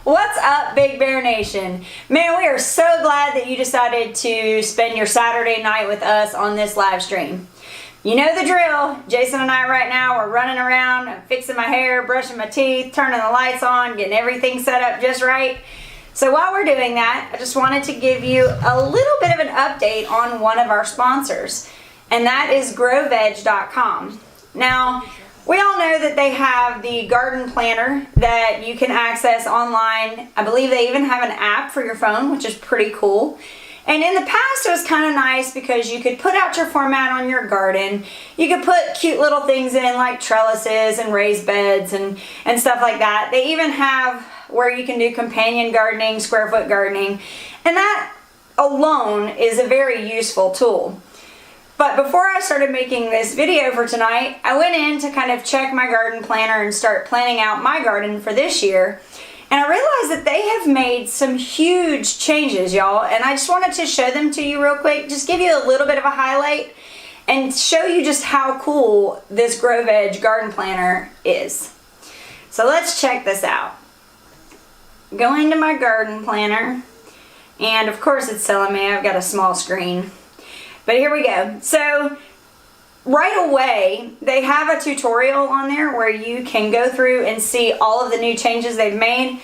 What's up, Big Bear Nation? Man, we are so glad that you decided to spend your Saturday night with us on this live stream. You know the drill. Jason and I right now are running around, fixing my hair, brushing my teeth, turning the lights on, getting everything set up just right. So while we're doing that, I just wanted to give you a little bit of an update on one of our sponsors, and that is GrowVeg.com. Now, we all know that they have the garden planner that you can access online. I believe they even have an app for your phone, which is pretty cool. And in the past, it was kind of nice because you could put out your format on your garden. You could put cute little things in like trellises and raised beds and stuff like that. They even have where you can do companion gardening, square foot gardening. And that alone is a very useful tool. But before I started making this video for tonight, I went in to kind of check my garden planner and start planning out my garden for this year. And I realized that they have made some huge changes, y'all. And I just wanted to show them to you real quick, just give you a little bit of a highlight and show you just how cool this GrowVeg garden planner is. So let's check this out. Go into my garden planner. And of course it's telling me I've got a small screen. But here we go. So right away, they have a tutorial on there where you can go through and see all of the new changes they've made.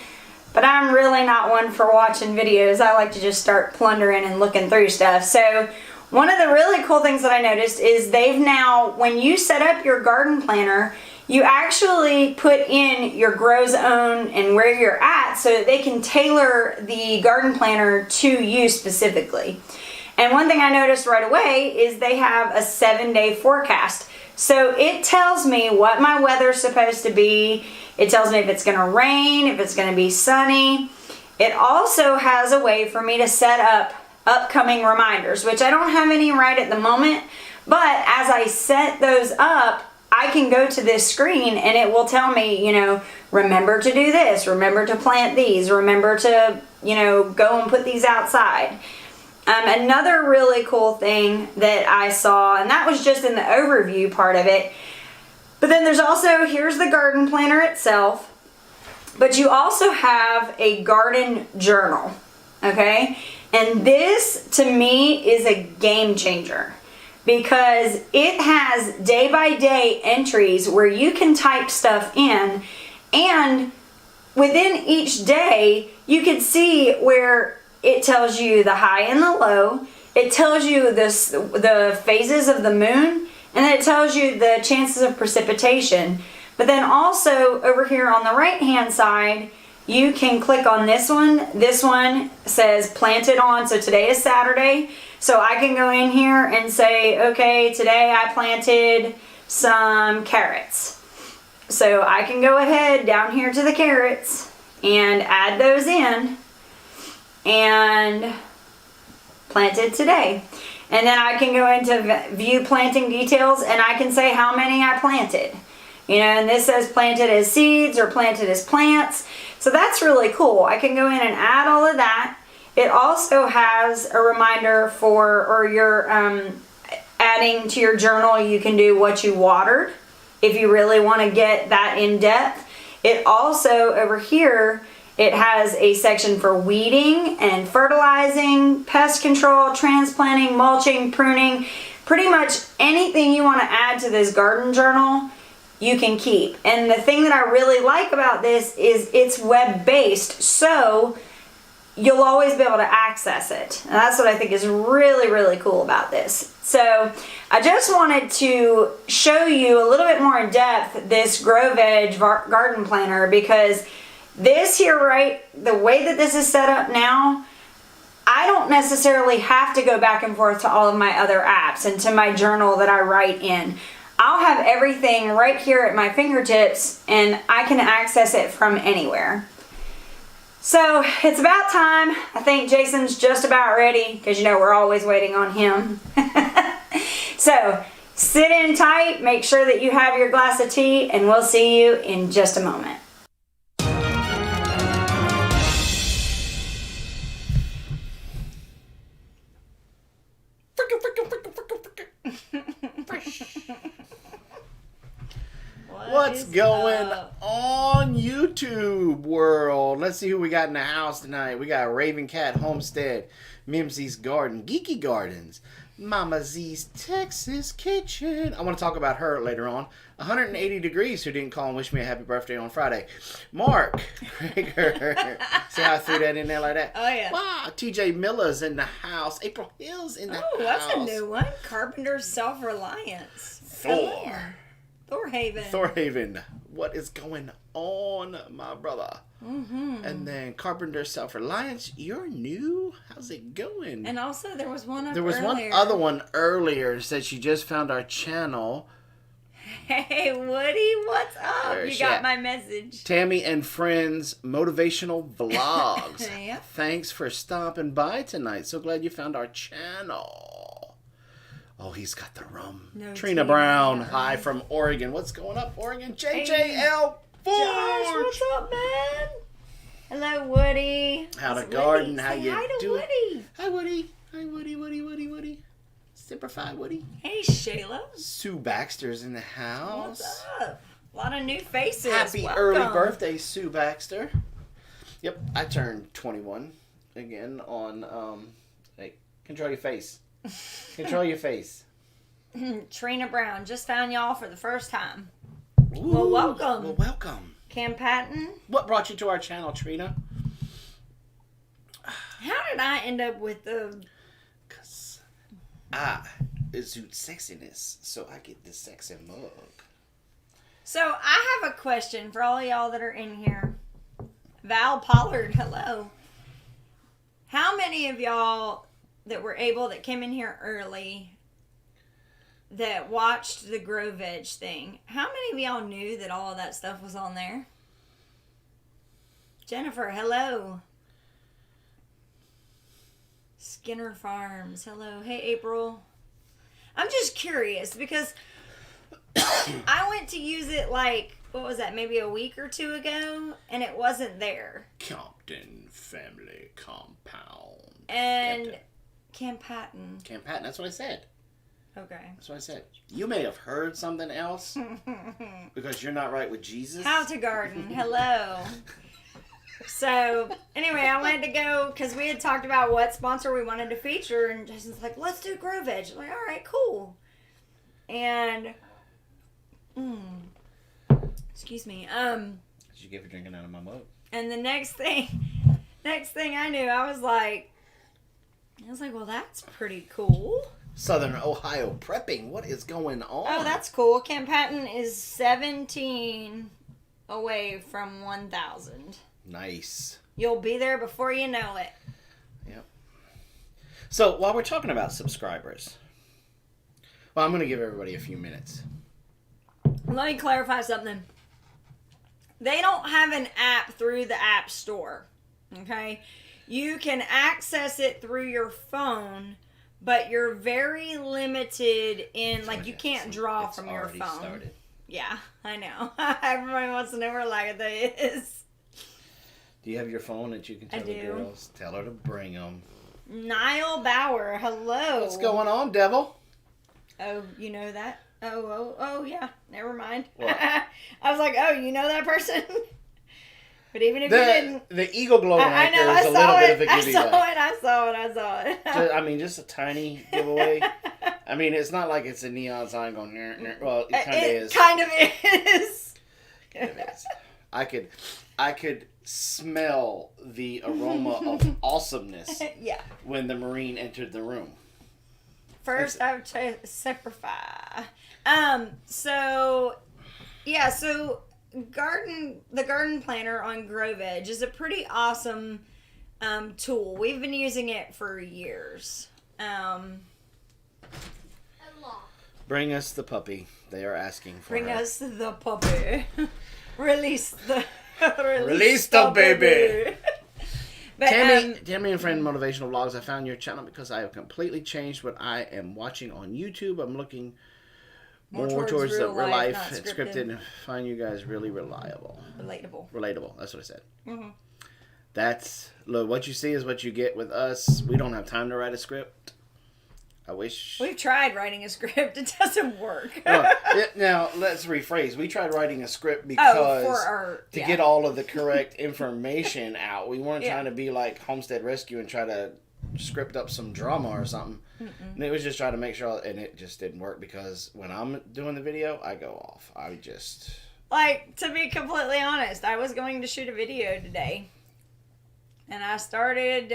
But I'm really not one for watching videos. I like to just start plundering and looking through stuff. So one of the really cool things that I noticed is they've now, when you set up your garden planner, you actually put in your grow zone and where you're at so that they can tailor the garden planner to you specifically. And one thing I noticed right away is they have a 7-day forecast. So it tells me what my weather's supposed to be. It tells me if it's going to rain, if it's going to be sunny. It also has a way for me to set up upcoming reminders, which I don't have any right at the moment. But as I set those up, I can go to this screen and it will tell me, you know, remember to do this, remember to plant these, remember to, you know, go and put these outside. Another really cool thing that I saw, and that was just in the overview part of it, but then there's also, here's the garden planner itself, but you also have a garden journal, okay? And this, to me, is a game changer because it has day-by-day entries where you can type stuff in, and within each day, you can see where it tells you the high and the low. It tells you the phases of the moon, and then it tells you the chances of precipitation. But then also over here on the right hand side, you can click on this one. This one says planted on, so today is Saturday. So I can go in here and say, okay, today I planted some carrots. So I can go ahead down here to the carrots and add those in and planted today. And then I can go into view planting details and I can say how many I planted. You know, and this says planted as seeds or planted as plants. So that's really cool. I can go in and add all of that. It also has a reminder for, or you're adding to your journal, you can do what you watered if you really want to get that in depth. It also, over here, it has a section for weeding and fertilizing, pest control, transplanting, mulching, pruning. Pretty much anything you want to add to this garden journal, you can keep. And the thing that I really like about this is it's web-based, so you'll always be able to access it. And that's what I think is really, really cool about this. So I just wanted to show you a little bit more in depth this GrowVeg garden planner, because this here, right, the way that this is set up now, I don't necessarily have to go back and forth to all of my other apps and to my journal that I write in. I'll have everything right here at my fingertips and I can access it from anywhere. So it's about time. I think Jason's just about ready because, you know, we're always waiting on him. So sit in tight, make sure that you have your glass of tea, and we'll see you in just a moment. What's is going on, YouTube world? Let's see who we got in the house tonight. We got Raven Cat Homestead, Mimsy's Garden, Geeky Gardens, Mama Z's Texas Kitchen. I want to talk about her later on. 180 Degrees, who didn't call and wish me a happy birthday on Friday. Mark Krieger. See how I threw that in there like that? Oh, yeah. Wow. TJ Miller's in the house. April Hill's in the house. Oh, that's a new one. Carpenter's Self-Reliance. Thorhaven. What is going on, my brother? Mm-hmm. And then Carpenter Self-Reliance. You're new? How's it going? And also there was one one other one earlier. Said she just found our channel. Hey, Woody, what's up? You got my message. Tammy and Friends Motivational Vlogs. Yep. Thanks for stopping by tonight. So glad you found our channel. Oh, he's got the rum. No, Trina Brown. Hi from Oregon. What's going up, Oregon? JJL Forge. Josh, what's up, man? Hello, Woody. How the garden? How you doing? Woody. Hi, Woody. Hi, Woody. Simplify, Woody. Hey, Shayla. Sue Baxter's in the house. What's up? A lot of new faces. Happy early birthday, Sue Baxter. Yep, I turned 21 again on, hey, control your face. Control your face. Trina Brown, just found y'all for the first time. Ooh, well, welcome. Well, welcome. Cam Patton. What brought you to our channel, Trina? How did I end up with the... Because I exude sexiness, so I get this sexy mug. So, I have a question for all of y'all that are in here. Val Pollard, hello. How many of y'all that came in here early that watched the GrowVeg thing, how many of y'all knew that all of that stuff was on there? Jennifer, hello. Skinner Farms, hello. Hey, April. I'm just curious because I went to use it what was that, maybe a week or two ago, and it wasn't there. Compton Family Compound. And Cam Patton, that's what I said. Okay. That's what I said. You may have heard something else because you're not right with Jesus. How to Garden, hello. So, anyway, I wanted to go because we had talked about what sponsor we wanted to feature, and Jason's like, let's do GrowVeg. I'm like, all right, cool. And, excuse me. Did you give her drinking out of my mug? And the next thing I knew, I was like, well, that's pretty cool. Southern Ohio prepping. What is going on? Oh, that's cool. Cam Patton is 17 away from 1,000. Nice. You'll be there before you know it. Yep. So, while we're talking about subscribers, well, I'm going to give everybody a few minutes. Let me clarify something. They don't have an app through the App Store. Okay? You can access it through your phone, but you're very limited in, you can't draw from your phone. Started. Yeah, I know. Everybody wants to know where Lagatha is. Do you have your phone that you can tell the girls? Tell her to bring them. Niall Bauer, hello. What's going on, devil? Oh, you know that? Oh, yeah. Never mind. What? I was like, oh, you know that person? But even if you didn't... The Eagle Glow anchor is a little bit of a giveaway. I saw it. Just a tiny giveaway. I mean, it's not like it's a neon sign going... Well, it kind of is. It kind of is. Kind of is. I could smell the aroma of awesomeness when the Marine entered the room. First, I would say simplify. So the garden planner on GrowVeg is a pretty awesome tool. We've been using it for years. Bring us the puppy. They are asking for Bring her. us the puppy. Release the baby. But, Tammy and Friend Motivational Vlogs, I found your channel because I have completely changed what I am watching on YouTube. I'm looking more towards the real life, scripted, and find you guys really reliable. Relatable. That's what I said. Mm-hmm. Look, what you see is what you get with us. We don't have time to write a script. I wish. We've tried writing a script. It doesn't work. Now, let's rephrase. We tried writing a script because to get all of the correct information out. We weren't trying to be like Homestead Rescue and try to script up some drama or something. And it was just trying to make sure, and it just didn't work because when I'm doing the video, I go off. I just... Like, to be completely honest, I was going to shoot a video today. And I started,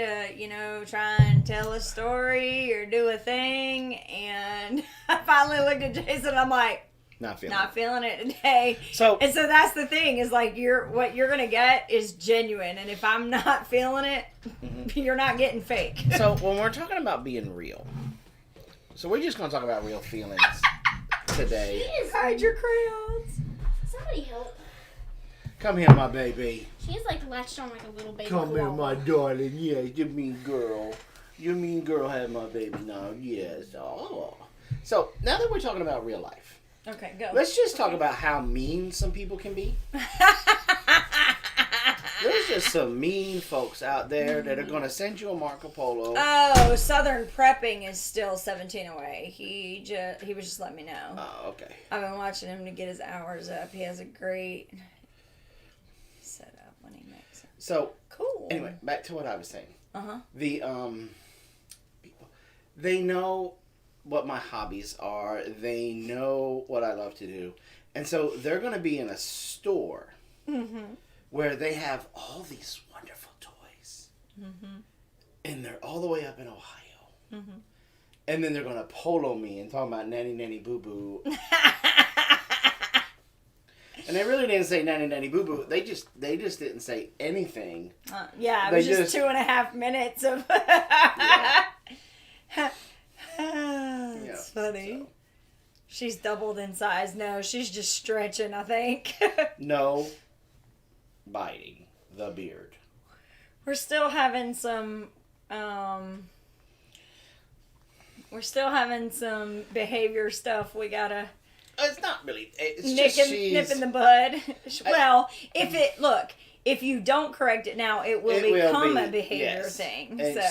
try and tell a story or do a thing. And I finally looked at Jason. I'm like, not feeling it today. So that's the thing is like what you're going to get is genuine. And if I'm not feeling it, you're not getting fake. So when we're talking about being real, so we're just going to talk about real feelings today. Hide your crayons. Somebody help. Come here, my baby. She's like latched on like a little baby. Come here, my darling. Yeah, you mean girl. You mean girl had my baby now. Yes. Oh. So now that we're talking about real life. Okay, go. Let's just talk about how mean some people can be. There's just some mean folks out there that are going to send you a Marco Polo. Oh, Southern Prepping is still 17 away. He was just letting me know. Oh, okay. I've been watching him to get his hours up. He has a great setup when he makes it. So, cool. Anyway, back to what I was saying. The people, they know what my hobbies are. They know what I love to do. And so they're going to be in a store where they have all these wonderful toys. And they're all the way up in Ohio. And then they're going to polo me and talk about nanny, nanny, boo, boo. And they really didn't say nanny, nanny, boo, boo. They just didn't say anything. It was just 2.5 minutes of... That's funny. So. She's doubled in size. No, she's just stretching, I think. No biting the beard. We're still having some behavior stuff we gotta... It's not really... It's nip in the bud. Well, if you don't correct it now, it will become a behavior thing. And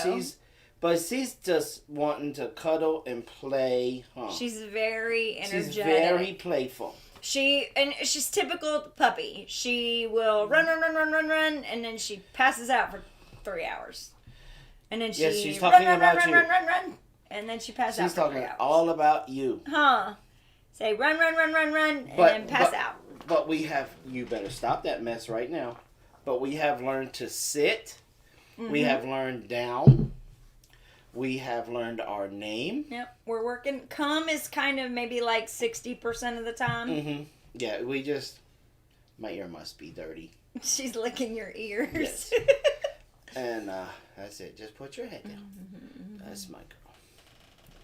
she's just wanting to cuddle and play. She's very energetic. She's very playful. She's typical puppy. She will run, and then she passes out for 3 hours. And then she's talking about you. Run, and then she passes out for 3 hours. She's talking all about you. Say run, and then pass out. But you better stop that mess right now. But we have learned to sit. We have learned down. We have learned our name. Yep, we're working. Come is kind of maybe like 60% of the time. Yeah, my ear must be dirty. She's licking your ears. Yes. And that's it. Just put your head down. That's my girl.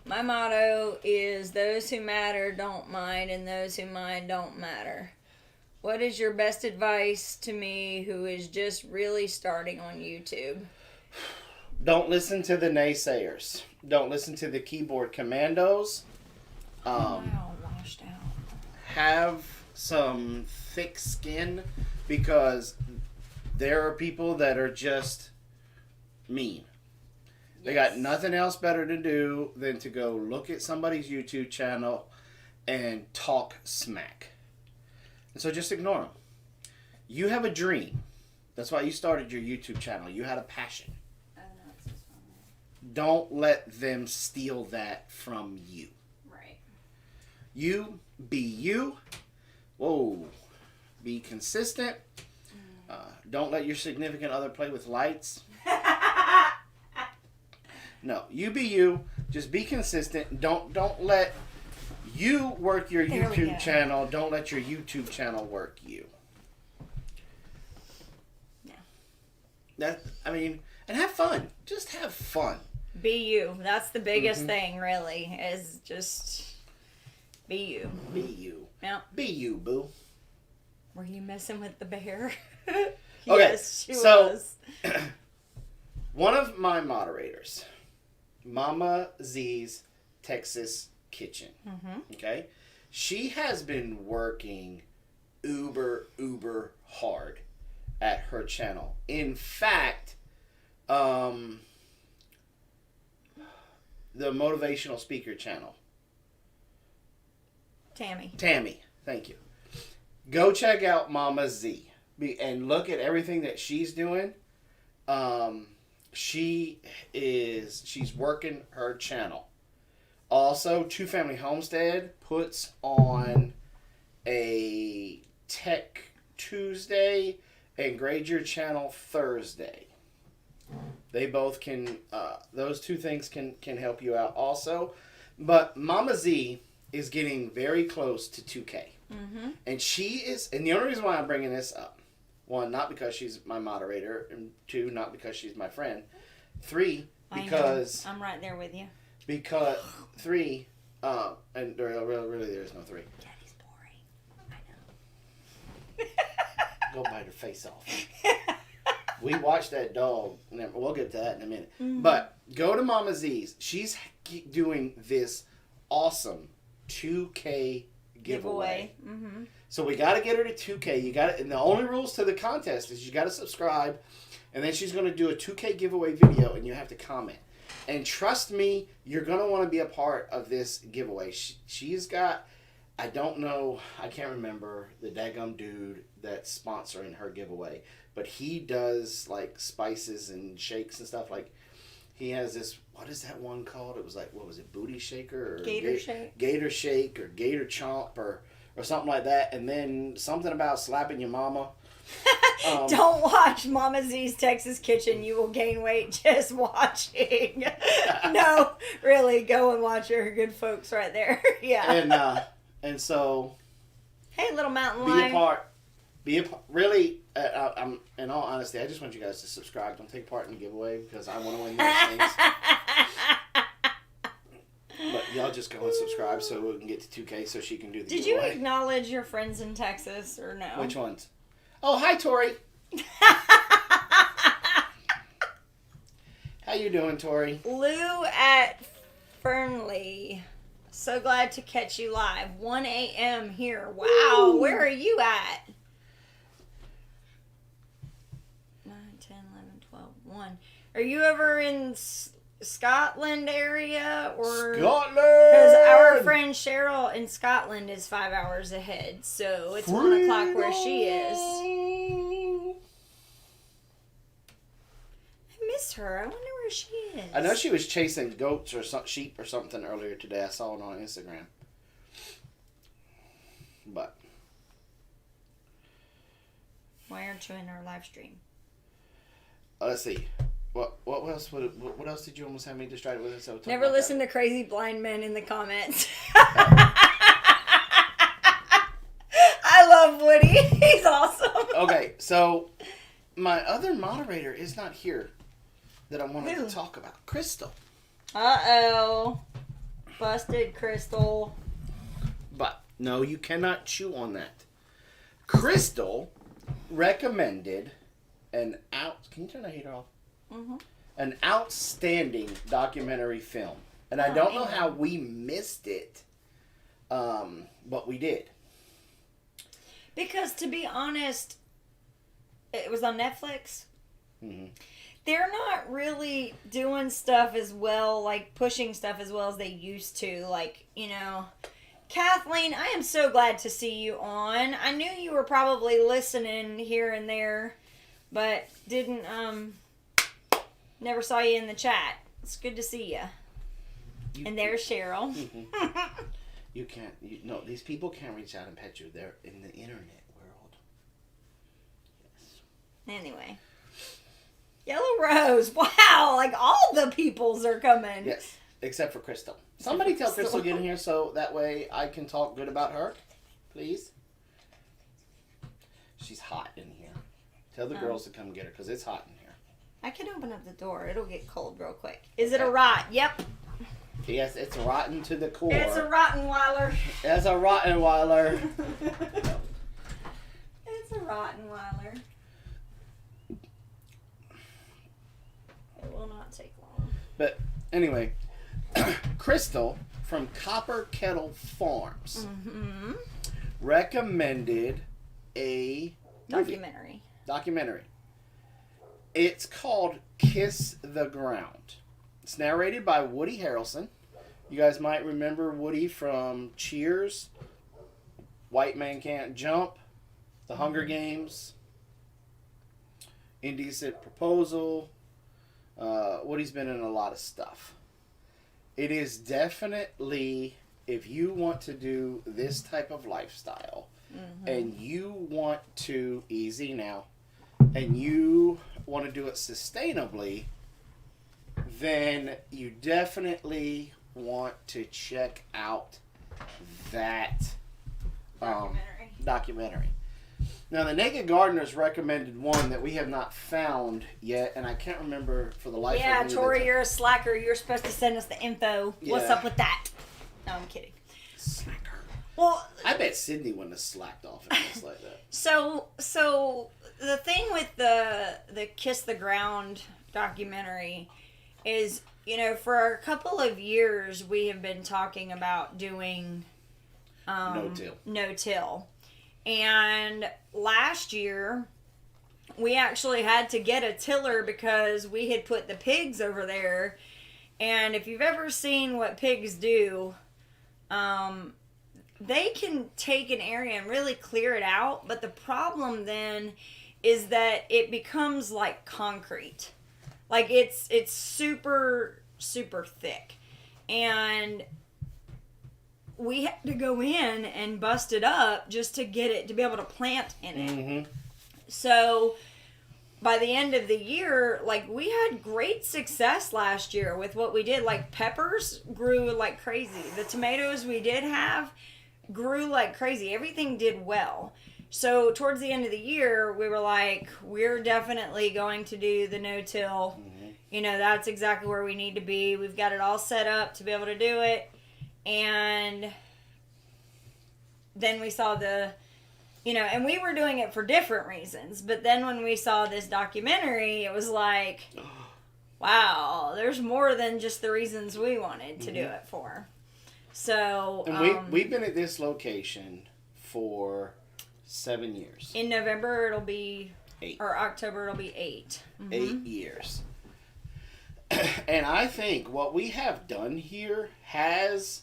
My motto is those who matter don't mind, and those who mind don't matter. What is your best advice to me who is just really starting on YouTube? Don't listen to the naysayers. Don't listen to the keyboard commandos. Washed out. Have some thick skin because there are people that are just mean. They got nothing else better to do than to go look at somebody's YouTube channel and talk smack. And so just ignore them. You have a dream. That's why you started your YouTube channel. You had a passion. Don't let them steal that from you. Right. You be you. Whoa. Be consistent. Don't let your significant other play with lights. No, you be you. Just be consistent. Don't let you work your YouTube channel. Don't let your YouTube channel work you. Yeah. And have fun. Just have fun. Be you. That's the biggest thing, really, is just be you. Be you. Yeah. Be you, boo. Were you messing with the bear? Okay, Yes, she was. One of my moderators, Mama Z's Texas Kitchen, okay? She has been working uber hard at her channel. In fact, the motivational speaker channel. Tammy, thank you. Go check out Mama Z and look at everything that she's doing. She's working her channel. Also, Two Family Homestead puts on a Tech Tuesday and Grade Your Channel Thursday. They both can, those two things can help you out also. But Mama Z is getting very close to 2K. Mm-hmm. And and the only reason why I'm bringing this up, one, not because she's my moderator, and two, not because she's my friend, three, because... I'm right there with you. Because, three, and really there is no three. Daddy's boring. I know. Go bite her face off. We watched that dog. We'll get to that in a minute. Mm-hmm. But go to Mama Z's. She's doing this awesome 2K giveaway. Mm-hmm. So we got to get her to 2K. You got and the only rules to the contest is you got to subscribe, and then she's going to do a 2K giveaway video, and you have to comment. And trust me, you're going to want to be a part of this giveaway. She's got, I don't know, I can't remember the daggum dude that's sponsoring her giveaway, but he does like spices and shakes and stuff. Like he has this, what is that one called? It was like, what was it, Booty Shaker? Or Gator Shake? Gator Shake or Gator Chomp or something like that. And then something about slapping your mama. Don't watch Mama Z's Texas Kitchen. You will gain weight just watching. No, really, go and watch her good folks right there. Yeah. And so. Hey, little mountain lion. Be a part. Really, I'm in all honesty, I just want you guys to subscribe. Don't take part in the giveaway because I want to win those things. But y'all just go and subscribe so we can get to 2K so she can do the giveaway. Did you acknowledge your friends in Texas or no? Which ones? Oh, hi, Tori. How you doing, Tori? Lou at Fernley. So glad to catch you live. 1 a.m. here. Wow. Ooh. Where are you at? 9, 10, 11, 12, 1. Are you ever in Scotland area? Or Scotland! Because our friend Cheryl in Scotland is 5 hours ahead. So it's 1 o'clock where she is. I miss her. I wonder where she is. I know she was chasing goats or sheep or something earlier today. I saw it on Instagram. But why aren't you in our live stream? Let's see. What else? What else did you almost have me distracted with? So never listen to crazy blind men in the comments. I love Woody. He's awesome. Okay, so my other moderator is not here that I wanted to talk about. Crystal. Uh-oh. Busted, Crystal. But, no, you cannot chew on that. Crystal recommended can you turn the heater off? Mm-hmm. An outstanding documentary film. And I don't know how we missed it, but we did. Because, to be honest, it was on Netflix. Mm-hmm. They're not really doing stuff as well, like pushing stuff as well as they used to. Like, Kathleen, I am so glad to see you on. I knew you were probably listening here and there, but didn't, never saw you in the chat. It's good to see you. And there's Cheryl. Mm-hmm. These people can't reach out and pet you. They're in the internet world. Yes. Anyway. Yellow Rose. Wow, like all the peoples are coming. Yes, except for Crystal. Somebody tell Crystal to get in here so that way I can talk good about her, please. She's hot in here. Tell the girls to come get her because it's hot in here. I can open up the door. It'll get cold real quick. Is it a rot? Yep. Yes, it's rotten to the core. It's a Rottenweiler. It's a Rottenweiler. It's a Rottenweiler. It will not take long. But anyway, Crystal from Copper Kettle Farms recommended a documentary. It's called Kiss the Ground. It's narrated by Woody Harrelson. You guys might remember Woody from Cheers, White Man Can't Jump, The Hunger Games, Indecent Proposal. Woody's been in a lot of stuff. It is definitely, if you want to do this type of lifestyle, and you want to, easy now, and you want to do it sustainably, then you definitely want to check out that documentary. Now, the Naked Gardeners recommended one that we have not found yet, and I can't remember for the life of me. Yeah, Tori, you're a slacker. You're supposed to send us the info. Yeah. What's up with that? No, I'm kidding. Slacker. Well, I bet Sydney wouldn't have slacked off and things like that. So the thing with the Kiss the Ground documentary is, you know, for a couple of years we have been talking about doing no-till. And last year we actually had to get a tiller because we had put the pigs over there. And if you've ever seen what pigs do, they can take an area and really clear it out. But the problem then is that it becomes like concrete. Like it's super, super thick. And we had to go in and bust it up just to get it, to be able to plant in it. Mm-hmm. So by the end of the year, like, we had great success last year with what we did. Like, peppers grew like crazy. The tomatoes we did have grew like crazy. Everything did well. So towards the end of the year, we were like, we're definitely going to do the no-till. Mm-hmm. You know, that's exactly where we need to be. We've got it all set up to be able to do it. And then we saw and we were doing it for different reasons. But then when we saw this documentary, it was like, wow, there's more than just the reasons we wanted to do it for. So, and we've been at this location for 7 years. In November, it'll be 8. Or October, it'll be 8. Mm-hmm. 8 years. And I think what we have done here has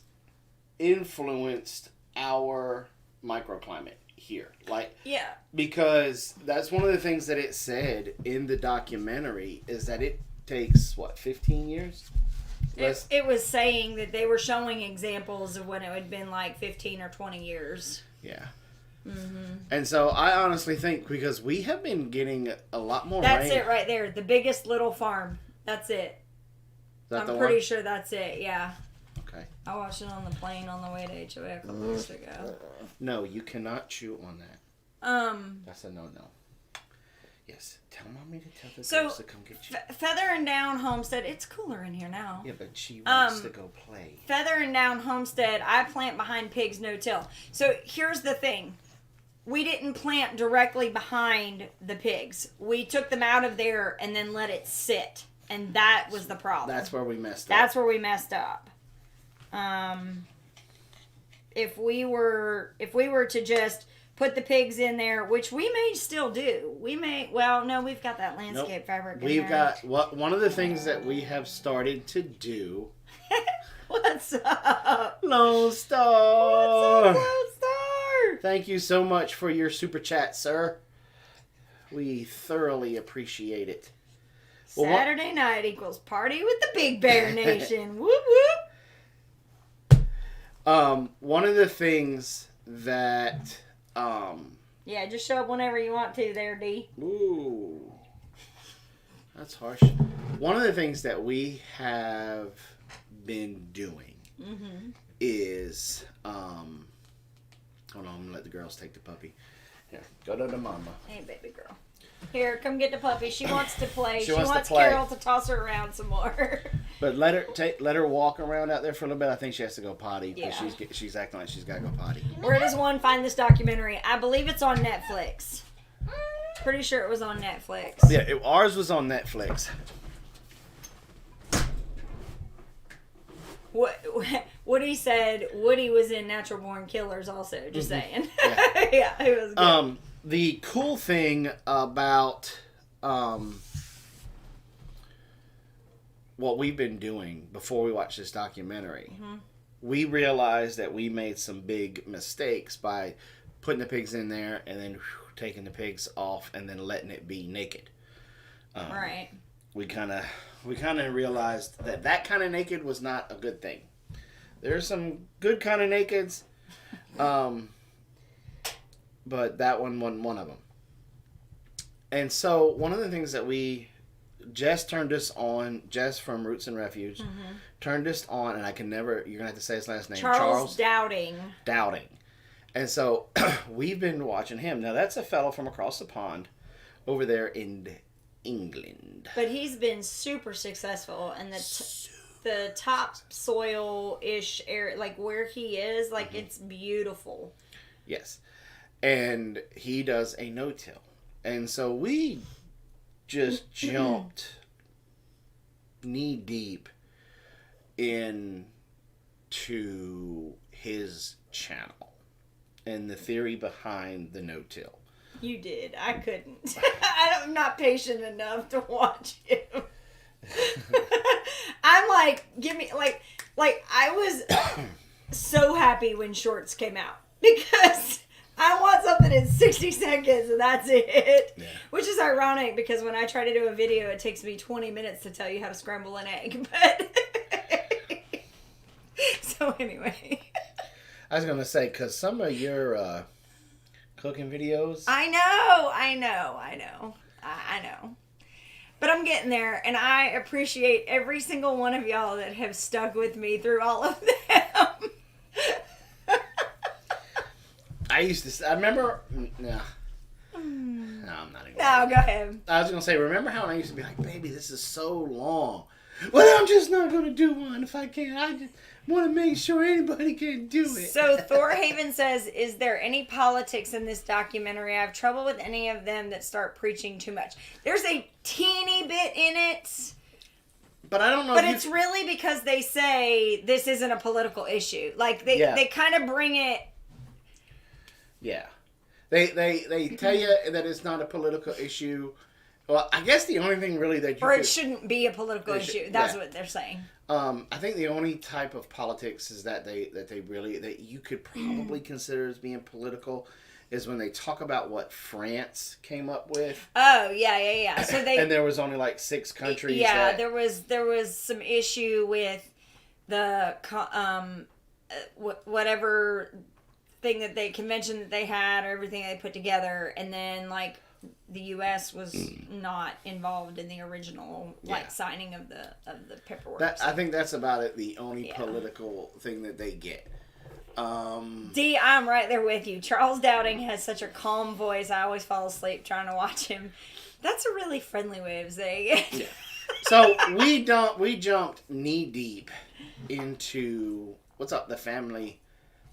influenced our microclimate here. Like, yeah. Because that's one of the things that it said in the documentary is that it takes, 15 years? It was saying that they were showing examples of when it had been like 15 or 20 years. Yeah. Mm-hmm. And so I honestly think because we have been getting a lot more That's rain. it right there. The biggest little farm. That's it. I'm pretty sure that's it, yeah. Okay. I watched it on the plane on the way to HOA a couple years ago. No, you cannot chew on that. That's a no-no. Yes, tell Mommy to tell the girls to come get you. Feather and Down Homestead, it's cooler in here now. Yeah, but she wants to go play. Feather and Down Homestead, I plant behind pigs no-till. So here's the thing. We didn't plant directly behind the pigs. We took them out of there and then let it sit. And that was the problem. That's where we messed up. That's where we messed up. If we were to just put the pigs in there, which we may still do. We've got that landscape fabric in We've there. got one of the things that we have started to do. What's up? Lone Star. What's up, Lone Star? Thank you so much for your super chat, sir. We thoroughly appreciate it. Saturday night equals party with the Big Bear Nation. Whoop whoop. One of the things that yeah, just show up whenever you want to there, D. Ooh. That's harsh. One of the things that we have been doing is hold on, I'm gonna let the girls take the puppy. Here, go to the mama. Hey, baby girl. Here, come get the puppy. She wants to play. She wants to play. Carol to toss her around some more. But let her walk around out there for a little bit. I think she has to go potty because Yeah. she's acting like she's got to go potty. Where does one find this documentary? I believe it's on Netflix. Pretty sure it was on Netflix. Yeah, ours was on Netflix. Woody said Woody was in Natural Born Killers also. Just saying. Yeah. Yeah, it was good. The cool thing about what we've been doing before we watched this documentary, Mm-hmm. we realized that we made some big mistakes by putting the pigs in there and then taking the pigs off and then letting it be naked. Right. We kind of realized that kind of naked was not a good thing. There's some good kind of nakeds, but that one wasn't one of them. And so one of the things that Jess turned us on, Jess from Roots and Refuge, turned us on, and you're going to have to say his last name. Charles Dowding. And so we've been watching him. Now that's a fellow from across the pond over there in England. But he's been super successful, and the topsoil-ish area, like where he is, like it's beautiful. Yes. And he does a no-till. And so we just jumped knee deep into his channel and the theory behind the no-till. You did. I couldn't. I'm not patient enough to watch him. I'm like, give me, like I was so happy when shorts came out because I want something in 60 seconds and that's it. Yeah. Which is ironic because when I try to do a video, it takes me 20 minutes to tell you how to scramble an egg. But so anyway. I was going to say, because some of your cooking videos. I know. But I'm getting there, and I appreciate every single one of y'all that have stuck with me through all of them. I remember. No, I'm not even. No, go ahead. I was going to say, remember how I used to be like, baby, this is so long. Well, I'm just not going to do one if I can. I just want to make sure anybody can do it. So Thorhaven says, is there any politics in this documentary? I have trouble with any of them that start preaching too much. There's a teeny bit in it. But I don't know. But it's really because they say this isn't a political issue. Like they kind of bring it. Yeah. They tell you that it's not a political issue. Well, I guess the only thing really that it shouldn't be a political issue. That's what they're saying. I think the only type of politics is that you could probably consider as being political is when they talk about what France came up with. Oh yeah. So and there was only like 6 countries. Yeah, there was some issue with the whatever thing that convention that they had or everything they put together, and then like. The U.S. was not involved in the original signing of the paperwork. I think that's about it. The only political thing that they get. D, I'm right there with you. Charles Dowding has such a calm voice. I always fall asleep trying to watch him. That's a really friendly way of saying it. Yeah. So we jumped knee deep into what's up, the family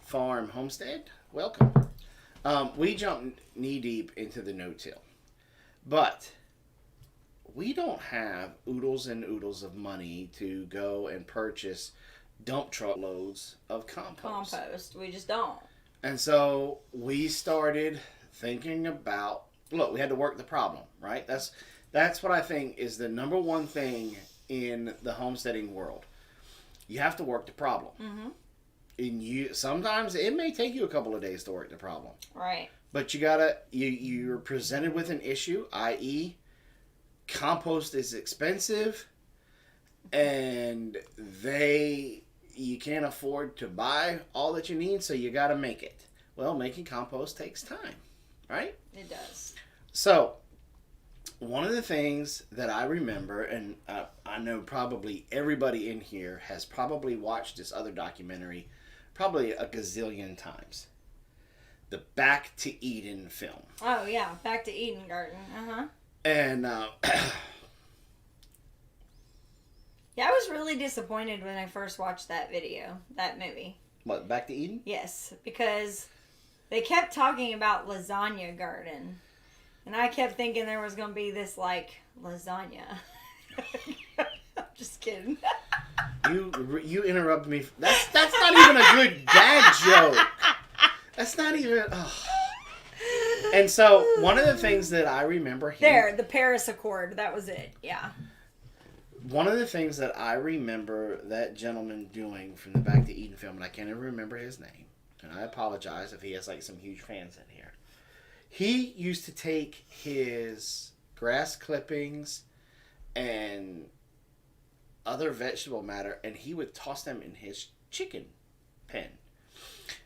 farm homestead. Welcome. We jumped knee deep into the no-till. But we don't have oodles and oodles of money to go and purchase dump truck loads of compost. We just don't. And so we started thinking about, look, we had to work the problem, right? That's what I think is the number one thing in the homesteading world. You have to work the problem. Mm-hmm. And sometimes it may take you a couple of days to work the problem. Right. But you're presented with an issue, i.e. compost is expensive and you can't afford to buy all that you need, so you got to make it. Well, making compost takes time, right? It does. So, one of the things that I remember, and I know probably everybody in here has probably watched this other documentary probably a gazillion times. The Back to Eden film. Oh, yeah. Back to Eden Garden. Uh-huh. And, yeah, I was really disappointed when I first watched that movie. What, Back to Eden? Yes, because they kept talking about lasagna garden. And I kept thinking there was going to be this, like, lasagna. I'm just kidding. You interrupted me. That's not even a good dad joke. That's not even. Oh. And so one of the things that I remember here, the Paris Accord. That was it. Yeah. One of the things that I remember that gentleman doing from the Back to Eden film, and I can't even remember his name, and I apologize if he has like some huge fans in here. He used to take his grass clippings and other vegetable matter, and he would toss them in his chicken pen.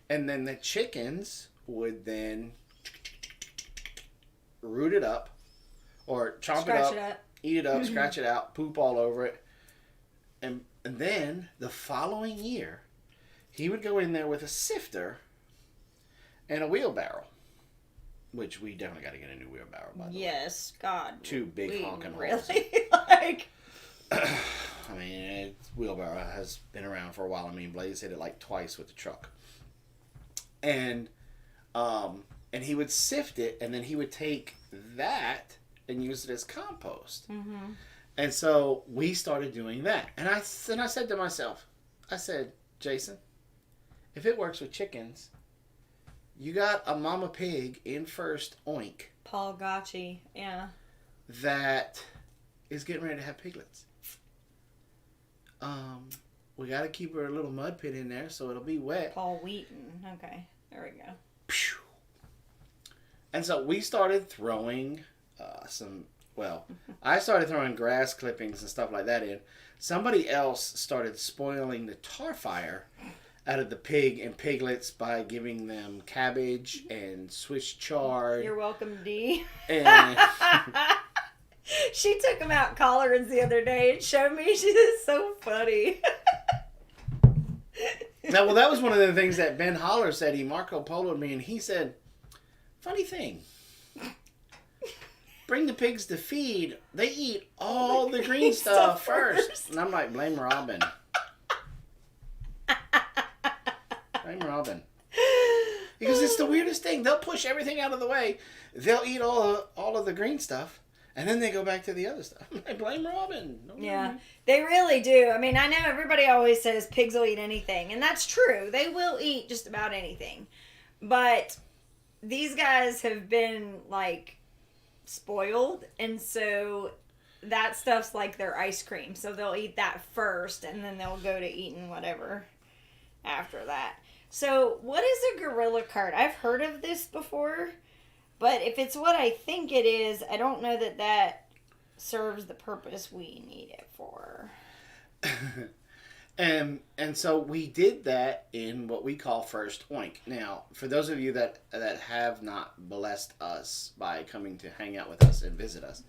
And then the chickens would then root it up, or chomp it up, eat it up, scratch it out, poop all over it. And then the following year, he would go in there with a sifter and a wheelbarrow. Which we definitely got to get a new wheelbarrow, by the way. Yes, God. Two big honking holes. Really? Like... I mean, wheelbarrow has been around for a while. I mean, Blaze hit it like twice with the truck. And he would sift it, and then he would take that and use it as compost. Mm-hmm. And so we started doing that. And I said to myself, I said, Jason, if it works with chickens, you got a mama pig in first oink. Paul Gotchi, yeah. That is getting ready to have piglets. We got to keep her a little mud pit in there so it'll be wet. Paul Wheaton. Okay, there we go. And so we started throwing I started throwing grass clippings and stuff like that in. Somebody else started spoiling the tar fire out of the pig and piglets by giving them cabbage and Swiss chard. You're welcome, Dee. And she took them out collards the other day and showed me. She is so funny. Now, well, that was one of the things that Ben Holler said. He Marco Polo'd me, and he said, funny thing, bring the pigs to feed. They eat all the green stuff first. And I'm like, blame Robin. Blame Robin. Because it's the weirdest thing. They'll push everything out of the way. They'll eat all of the green stuff. And then they go back to the other stuff. I blame Robin. No, yeah, they really do. I mean, I know everybody always says pigs will eat anything. And that's true. They will eat just about anything. But these guys have been, like, spoiled. And so that stuff's like their ice cream. So they'll eat that first. And then they'll go to eating whatever after that. So what is a gorilla cart? I've heard of this before. But if it's what I think it is, I don't know that serves the purpose we need it for. And so we did that in what we call First Oink. Now, for those of you that have not blessed us by coming to hang out with us and visit us,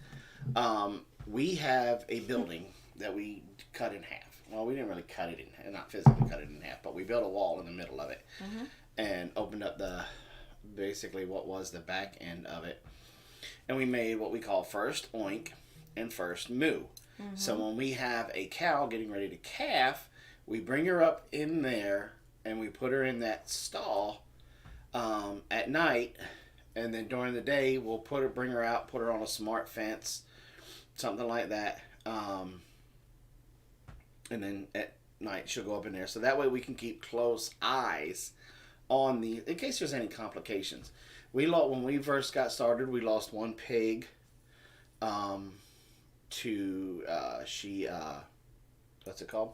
we have a building that we cut in half. Well, we didn't really cut it in half, not physically cut it in half, but we built a wall in the middle of it and opened up basically what was the back end of it, and we made what we call First Oink and First Moo. So when we have a cow getting ready to calf, we bring her up in there and we put her in that stall at night, and then during the day we'll bring her out, put her on a smart fence, something like that, and then at night she'll go up in there, so that way we can keep close eyes on in case there's any complications. When we first got started, we lost one pig to what's it called?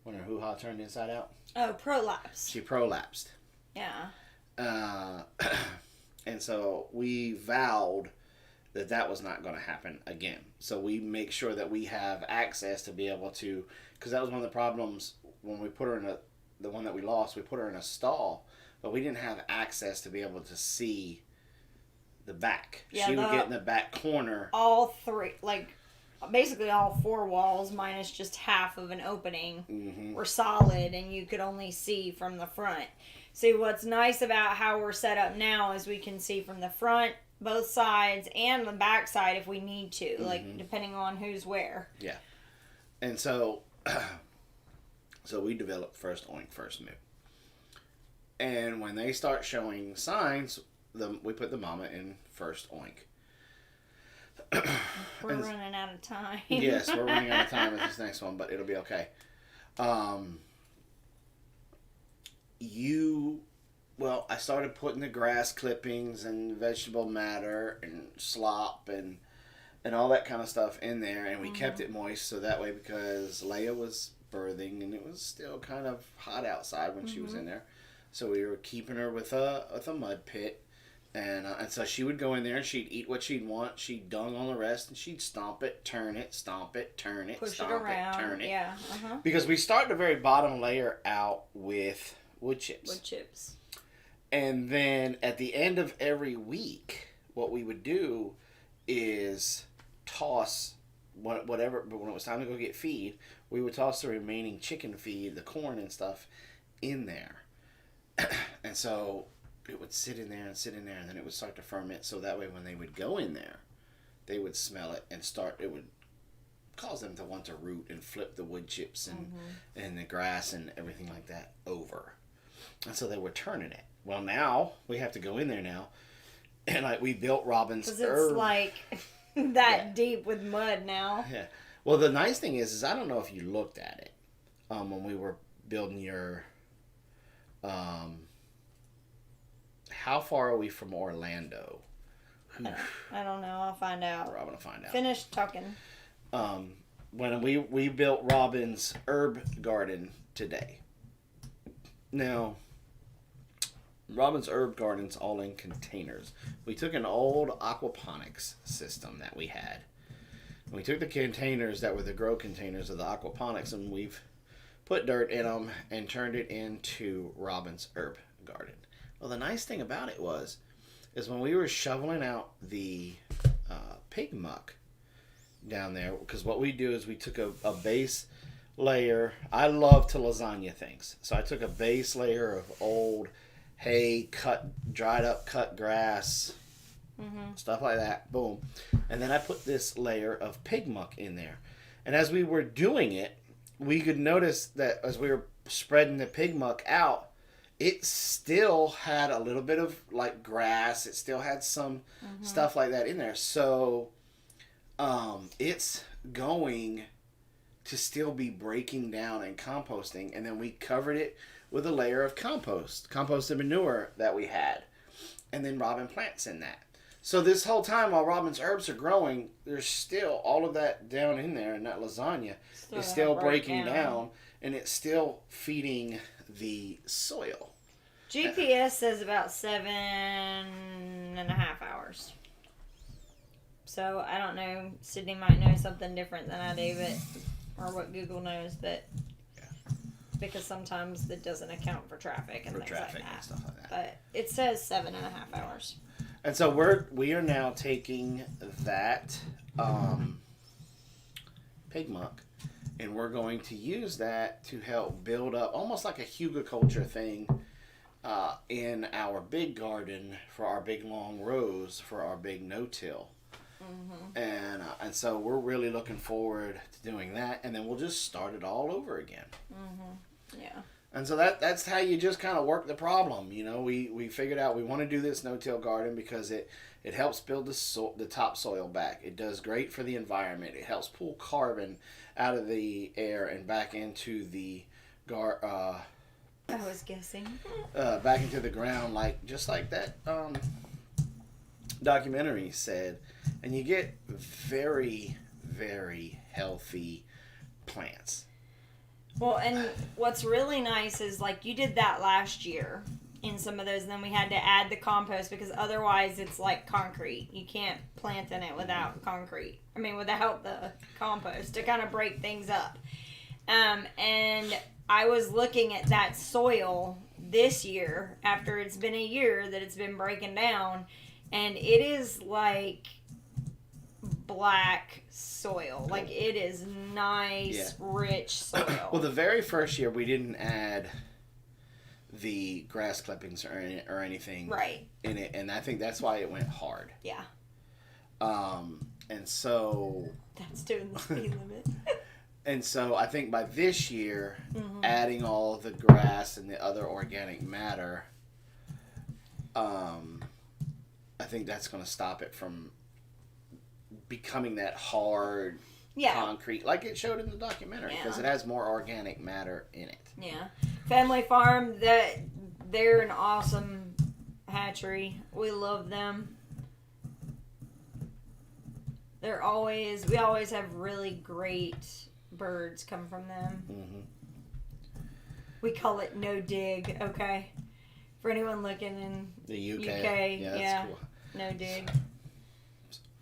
When her hoo-ha turned inside out. Oh, prolapse. She prolapsed. Yeah. And so we vowed that was not going to happen again. So we make sure that we have access to be able to, because that was one of the problems when we put her in the one that we lost, we put her in a stall, but we didn't have access to be able to see the back. Yeah, she would get in the back corner. All three, like, basically all four walls minus just half of an opening were solid, and you could only see from the front. See, what's nice about how we're set up now is we can see from the front, both sides, and the back side if we need to, like, depending on who's where. Yeah. And so... So we developed First Oink, First Moo. And when they start showing signs, we put the mama in First Oink. We're running out of time. Yes, we're running out of time with this next one, but it'll be okay. I started putting the grass clippings and vegetable matter and slop and and all that kind of stuff in there, and we kept it moist so that way, because Leia was birthing and it was still kind of hot outside when she was in there, so we were keeping her with a mud pit, and so she would go in there and she'd eat what she'd want. She'd dung on the rest and she'd stomp it, turn it, stomp it, turn it, Push stomp it around. turn it. Yeah. Because we start the very bottom layer out with wood chips. Wood chips. And then at the end of every week, what we would do is toss whatever, but when it was time to go get feed, we would toss the remaining chicken feed, the corn and stuff, in there. And so it would sit in there, and then it would start to ferment, so that way when they would go in there, they would smell it and it would cause them to want to root and flip the wood chips and the grass and everything like that over. And so they were turning it. Well, now we have to go in there now, and like we built Robin's herb. Because it's like that deep with mud now. Yeah. Well, the nice thing is I don't know if you looked at it when we were building your. How far are we from Orlando? I don't know. I'll find out. Robin will find out. Finish talking. When we built Robin's herb garden today. Now, Robin's herb garden's all in containers. We took an old aquaponics system that we had. And we took the containers that were the grow containers of the aquaponics, and we've put dirt in them and turned it into Robin's herb garden. Well, the nice thing about it is when we were shoveling out the pig muck down there, because what we do is we took a base layer. I love to lasagna things, so I took a base layer of old hay, dried up cut grass, stuff like that. Boom, and then I put this layer of pig muck in there. And as we were doing it, we could notice that as we were spreading the pig muck out, it still had a little bit of like grass. It still had some stuff like that in there. So it's going to still be breaking down and composting. And then we covered it with a layer of composted manure that we had. And then Robin plants in that. So this whole time while Robin's herbs are growing, there's still all of that down in there, and that lasagna is still breaking down, and it's still feeding the soil. GPS says about 7.5 hours. So I don't know. Sydney might know something different than I do, or what Google knows, but because sometimes it doesn't account for traffic and things like that. And stuff like that. But it says 7.5 hours. And so we are now taking that pig muck, and we're going to use that to help build up almost like a hugelkultur thing in our big garden for our big long rows for our big no-till. And so we're really looking forward to doing that, and then we'll just start it all over again. Yeah. And so that's how you just kind of work the problem. You know, we figured out we want to do this no-till garden because it helps build the topsoil back. It does great for the environment. It helps pull carbon out of the air and back into the I was guessing. Back into the ground, just like that documentary said. And you get very, very healthy plants. Well, and what's really nice is like you did that last year in some of those, and then we had to add the compost because otherwise it's like concrete. You can't plant in it without without the compost to kind of break things up. And I was looking at that soil this year after it's been a year that it's been breaking down, and it is like black soil. Like it is nice, rich soil. Well, the very first year we didn't add the grass clippings or anything in it, and I think that's why it went hard. Yeah. And so that's doing the speed limit. And so I think by this year, adding all of the grass and the other organic matter, I think that's going to stop it from becoming that hard concrete like it showed in the documentary, because it has more organic matter in it. Yeah. Family Farm, they're an awesome hatchery. We love them. we always have really great birds come from them. Mm-hmm. We call it no dig, okay? For anyone looking in The UK. yeah, that's cool. no dig.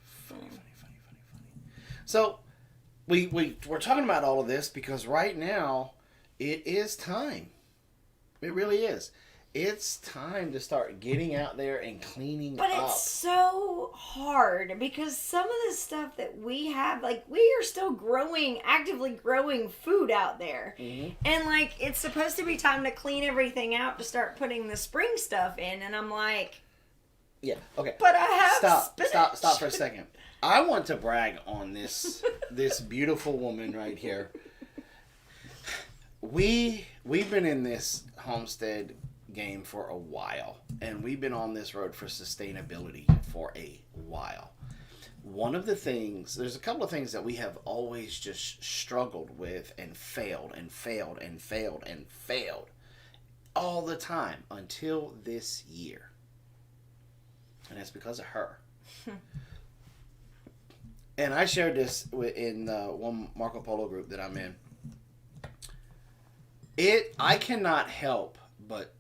Funny. So, we're talking about all of this because right now, it is time. It really is. It's time to start getting out there and cleaning But up. it's so hard because some of the stuff that we have, like, we are still actively growing food out there. Mm-hmm. And, like, it's supposed to be time to clean everything out to start putting the spring stuff in. And I'm like, Yeah, okay. but I have Stop for a second. I want to brag on this beautiful woman right here. We've been in this homestead game for a while, and we've been on this road for sustainability for a while. One of the things, there's a couple of things that we have always just struggled with and failed all the time until this year. And it's because of her. And I shared this in one Marco Polo group that I'm in. I cannot help but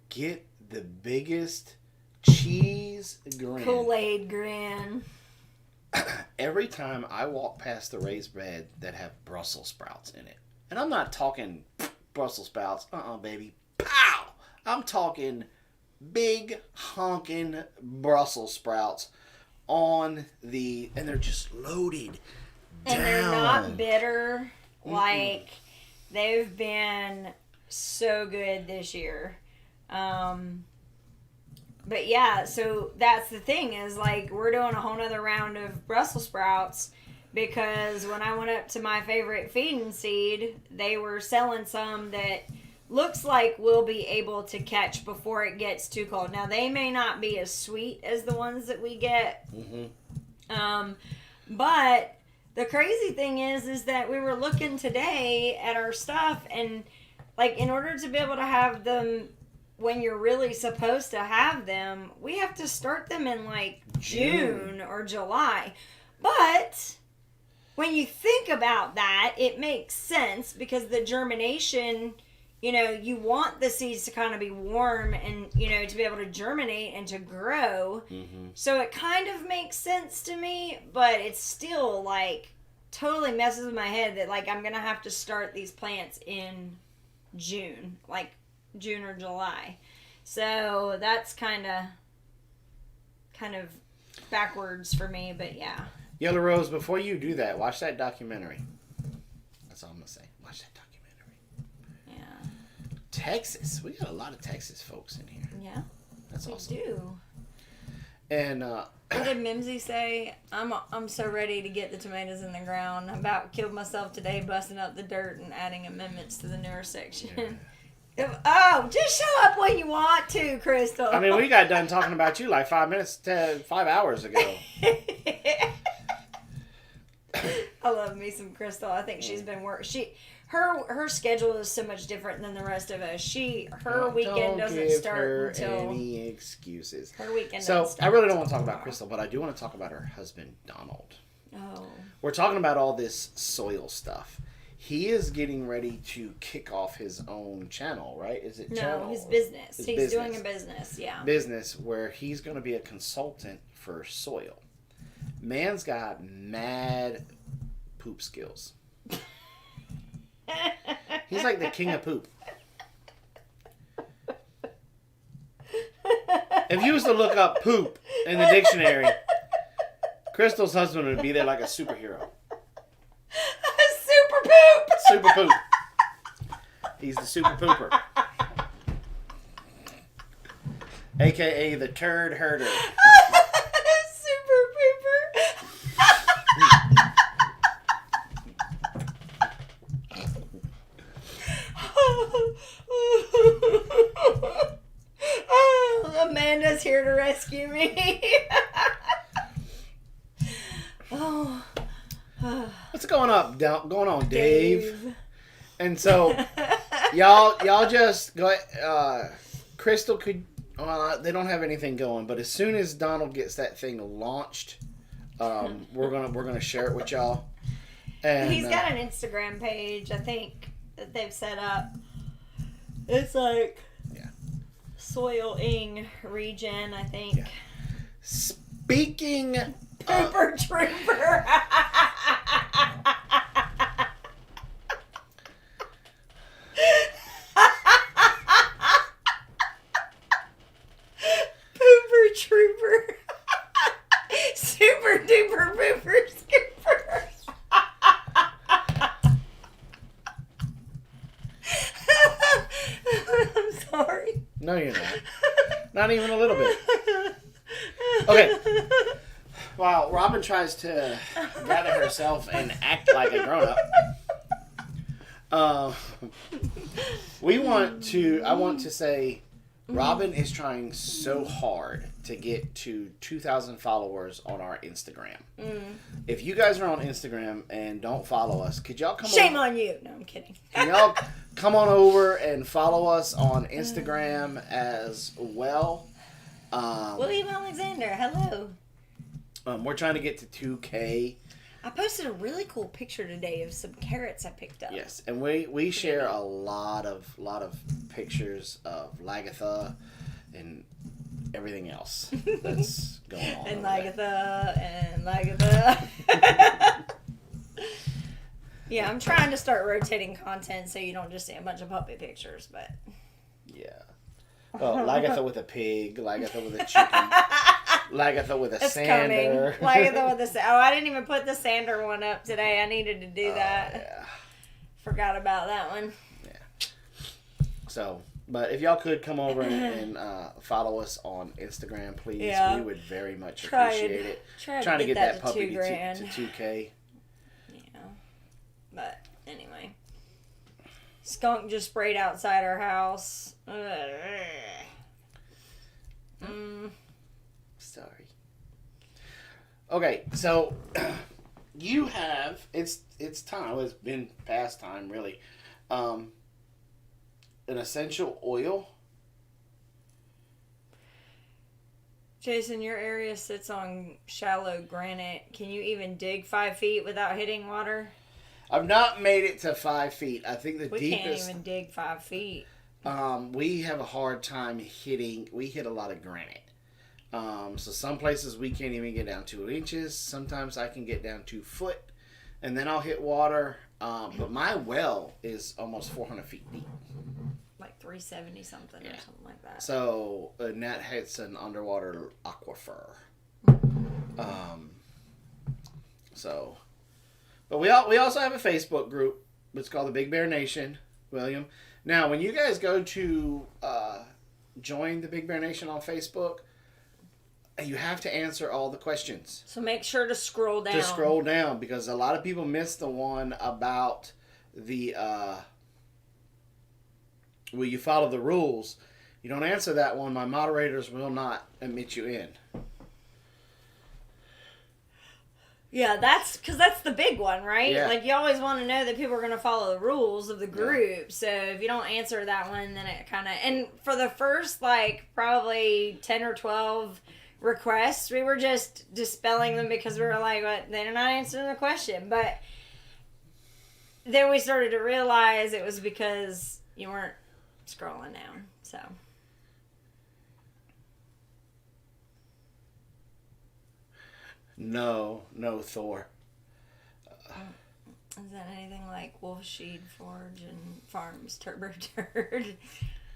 get the biggest cheese grin. Kool-Aid grin. Every time I walk past the raised bed that have Brussels sprouts in it. And I'm not talking Brussels sprouts. Baby. Pow! I'm talking big honking Brussels sprouts and they're just loaded down. And they're not bitter. Like, they've been so good this year. But yeah, so that's the thing is, like, we're doing a whole nother round of Brussels sprouts because when I went up to my favorite feed and seed, they were selling some that looks like we'll be able to catch before it gets too cold. Now, they may not be as sweet as the ones that we get. But the crazy thing is that we were looking today at our stuff, and, like, in order to be able to have them when you're really supposed to have them, we have to start them in, like, June or July. But when you think about that, it makes sense because the germination, you know, you want the seeds to kind of be warm and, you know, to be able to germinate and to grow. So it kind of makes sense to me, but it's still, like, totally messes with my head that, like, I'm going to have to start these plants in June, like June or July. So that's kind of backwards for me, but yeah. Yellow Rose, before you do that, watch that documentary. That's all I'm going to say. Watch that documentary. Yeah. Texas. We got a lot of Texas folks in here. Yeah. That's awesome. We do. And what did Mimsy say? I'm so ready to get the tomatoes in the ground. I about killed myself today busting up the dirt and adding amendments to the newer section. Oh, just show up when you want to, Crystal. I mean, we got done talking about you like 5 hours ago. I love me some Crystal. I think she's been her schedule is so much different than the rest of us. Her weekend doesn't start until any excuses. Her weekend. So doesn't I start really don't want to talk about Crystal, but I do want to talk about her husband, Donald. Oh. We're talking about all this soil stuff. He is getting ready to kick off his own channel, right? Is it channel? No, his business. He's doing a business, yeah. Business where he's going to be a consultant for soil. Man's got mad poop skills. He's like the king of poop. If you was to look up poop in the dictionary, Crystal's husband would be there like a superhero. Super poop! Super poop. He's the super pooper. AKA the turd herder. Super pooper. Oh, Amanda's here to rescue me. Oh. What's going on, Dave? And so, y'all just go. Crystal could. Well, they don't have anything going, but as soon as Donald gets that thing launched, We're gonna share it with y'all. And He's got an Instagram page, I think, that they've set up. It's like soil-ing region, I think. Yeah. Speaking Pooper Trooper. Pooper Trooper. Super duper pooper scooper. I'm sorry. No, you're not. Not even a little bit. Okay. While Robin tries to gather herself and act like a grown-up, I want to say Robin is trying so hard to get to 2,000 followers on our Instagram. If you guys are on Instagram and don't follow us, could y'all come Shame on you. No, I'm kidding. Can y'all come on over and follow us on Instagram as well? William Alexander, hello. We're trying to get to 2K. I posted a really cool picture today of some carrots I picked up. Yes, and we share a lot of pictures of Lagatha and everything else that's going on. And Lagatha. Yeah, I'm trying to start rotating content so you don't just see a bunch of puppy pictures, but... Yeah. Well, Lagatha with a pig, Lagatha with a chicken, Lagatha with a sander. Lagatha with a sander. Oh, I didn't even put the sander one up today. I needed to do that. Yeah. Forgot about that one. Yeah. So, but if y'all could come over and follow us on Instagram, please. Yeah. We would very much appreciate it. Trying to get that puppy to $2,000. Yeah. But anyway. Skunk just sprayed outside our house. Sorry. Okay, so you have it's time. It's been past time, really. An essential oil. Jason, your area sits on shallow granite. Can you even dig 5 feet without hitting water? I've not made it to 5 feet. I think the We deepest. can't even dig 5 feet. We have a hard time hitting. We hit a lot of granite. So some places we can't even get down 2 inches. Sometimes I can get down 2 foot, and then I'll hit water. But my well is almost 400 feet deep. Like 370 something or something like that. So and that hits an underwater aquifer. So, but we also have a Facebook group. It's called the Big Bear Nation, William. Now, when you guys go to join the Big Bear Nation on Facebook, you have to answer all the questions. So make sure to scroll down. Because a lot of people missed the one about the will you follow the rules. You don't answer that one, my moderators will not admit you in. Yeah, that's because that's the big one, right? Yeah. Like, you always want to know that people are going to follow the rules of the group. Yeah. So if you don't answer that one, then it kind of... And for the first, like, probably 10 or 12 requests, we were just dispelling them because we were like, what? They're not answering the question. But then we started to realize it was because you weren't scrolling down, so... No, Thor. Is that anything like Wolf Sheed Forge and Farms Turbo Turd?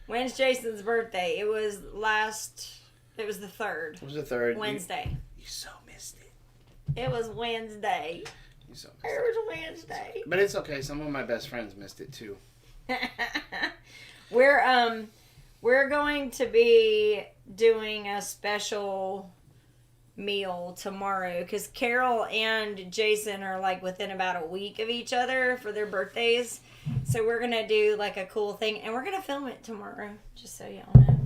When's Jason's birthday? It was the 3rd. It was the 3rd. Wednesday. You so missed it. It was Wednesday. You so missed it. It was Wednesday. But it's okay. Some of my best friends missed it too. We're going to be doing a special meal tomorrow because Carol and Jason are like within about a week of each other for their birthdays, so we're gonna do like a cool thing and we're gonna film it tomorrow, just so y'all know.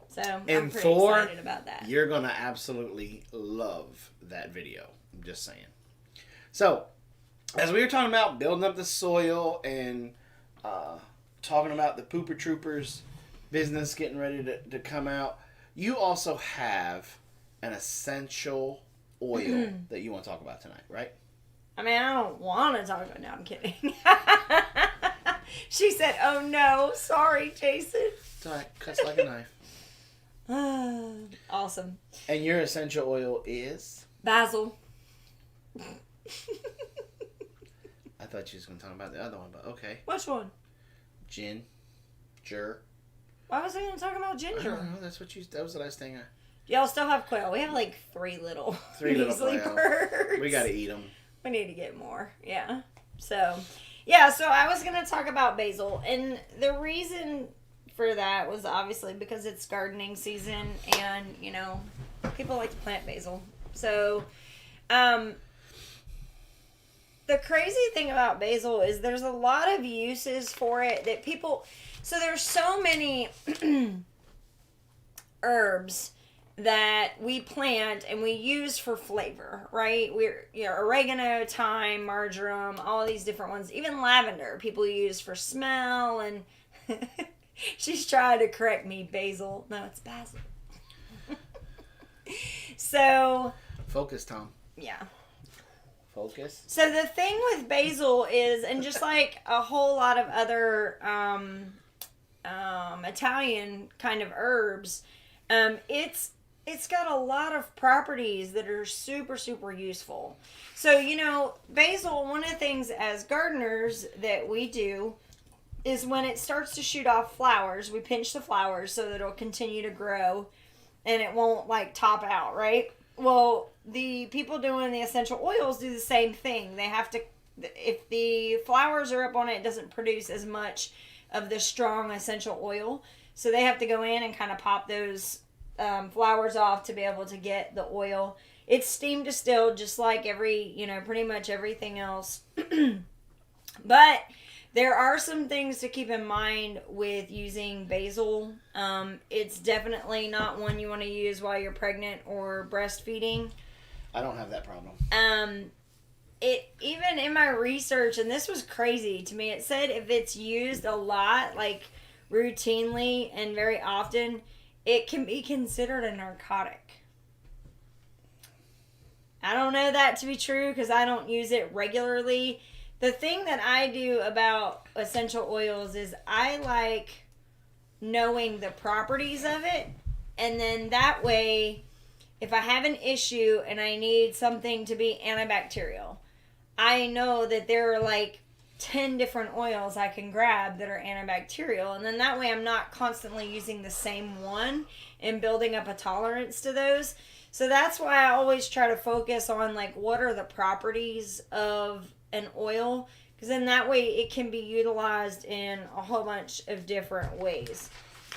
So I'm pretty excited about that. You're gonna absolutely love that video. I'm just saying. So as we were talking about building up the soil and talking about the Pooper Troopers business getting ready to come out, you also have an essential oil that you want to talk about tonight, right? I mean, I don't want to talk about. No, I'm kidding. She said, "Oh no, sorry, Jason." It's all right. Cuts like a knife. Awesome. And your essential oil is? Basil. I thought you was going to talk about the other one, but okay. Which one? Ginger. Why was I going to talk about I ginger? don't know. That was the last thing. Y'all still have quail. We have like three little Quail. birds. We got to eat them. We need to get more. Yeah. So I was going to talk about basil. And the reason for that was obviously because it's gardening season and, you know, people like to plant basil. So, the crazy thing about basil is there's a lot of uses for it that people, so there's so many herbs that we plant and we use for flavor, right? Oregano, thyme, marjoram, all these different ones. Even lavender, people use for smell. And she's trying to correct me, basil. No, it's basil. So. Focus, Tom. Yeah. Focus. So the thing with basil is, and just like a whole lot of other Italian kind of herbs, it's got a lot of properties that are super, super useful. So, you know, basil, one of the things as gardeners that we do is when it starts to shoot off flowers, we pinch the flowers so that it'll continue to grow and it won't like top out, right? Well, the people doing the essential oils do the same thing. They have to, if the flowers are up on it, it doesn't produce as much of the strong essential oil. So they have to go in and kind of pop those flowers off to be able to get the oil. It's steam distilled just like pretty much everything else. But there are some things to keep in mind with using basil. It's definitely not one you want to use while you're pregnant or breastfeeding. I don't have that problem. Even in my research, and this was crazy to me, it said if it's used a lot, like routinely and very often, it can be considered a narcotic. I don't know that to be true because I don't use it regularly. The thing that I do about essential oils is I like knowing the properties of it. And then that way, if I have an issue and I need something to be antibacterial, I know that there are like 10 different oils I can grab that are antibacterial. And then that way I'm not constantly using the same one and building up a tolerance to those. So that's why I always try to focus on like what are the properties of an oil, because then that way it can be utilized in a whole bunch of different ways.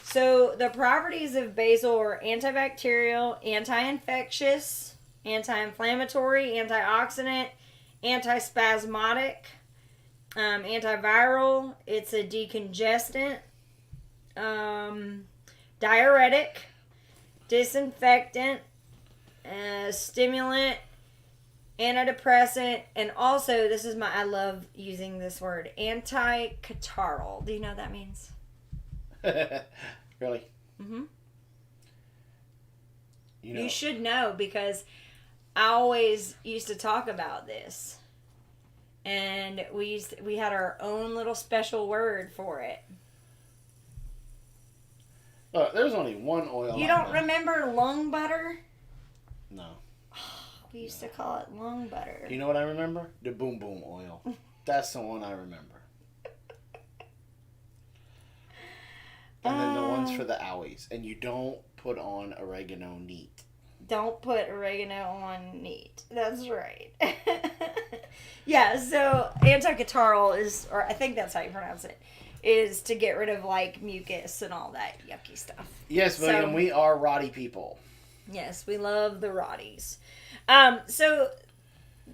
So the properties of basil are antibacterial, anti-infectious, anti-inflammatory, antioxidant, antispasmodic, antiviral. It's a decongestant, diuretic, disinfectant, stimulant, antidepressant, and also, I love using this word, anti-catarrhal. Do you know what that means? Really? Mm-hmm. You should know because I always used to talk about this. And we had our own little special word for it. Look, there's only one oil. You don't remember lung butter? No. We used to call it lung butter. You know what I remember? The boom boom oil. That's the one I remember. And then the ones for the owies. And you don't put on oregano neat. Don't put oregano on neat. That's right. Yeah, so anti-catarrhal is, or I think that's how you pronounce it, is to get rid of like mucus and all that yucky stuff. Yes, William, we are rotty people. Yes, we love the rotties. So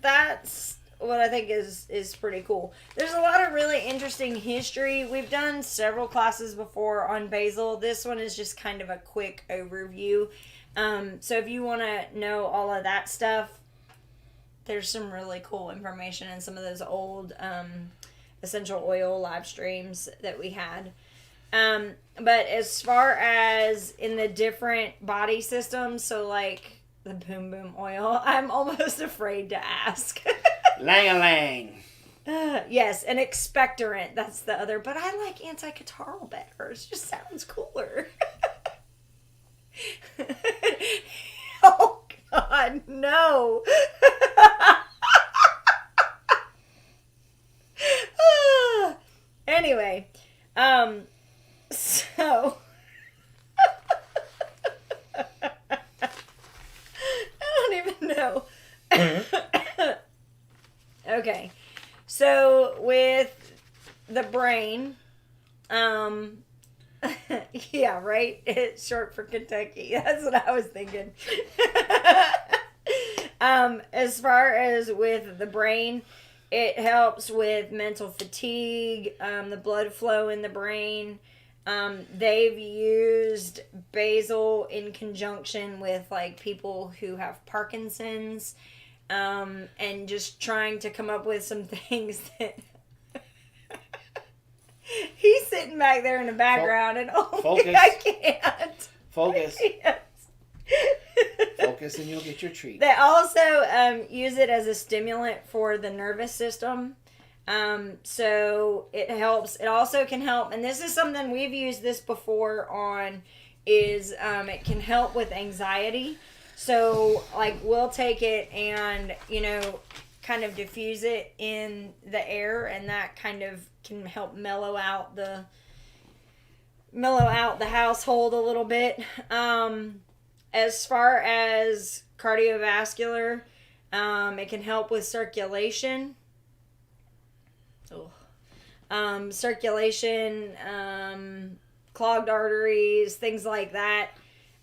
that's what I think is pretty cool. There's a lot of really interesting history. We've done several classes before on basil. This one is just kind of a quick overview. So if you want to know all of that stuff, there's some really cool information in some of those old essential oil live streams that we had. But as far as in the different body systems, so like the boom boom oil? I'm almost afraid to ask. Lang-a-lang. Yes, an expectorant. That's the other. But I like anti-catarrhal better. It just sounds cooler. Oh, God, no. Anyway, so... I don't even know. Okay. So with the brain, yeah, right? It's short for Kentucky. That's what I was thinking. As far as with the brain, it helps with mental fatigue, the blood flow in the brain. They've used basil in conjunction with like people who have Parkinson's, and just trying to come up with some things that he's sitting back there in the background and focus. I can't. Focus. Yes. Focus and you'll get your treat. They also use it as a stimulant for the nervous system. So it helps. It also can help, and this is something we've used this before on, is it can help with anxiety. So like we'll take it and, you know, kind of diffuse it in the air, and that kind of can help mellow out the household a little bit. As far as cardiovascular, it can help with circulation. Circulation, clogged arteries, things like that.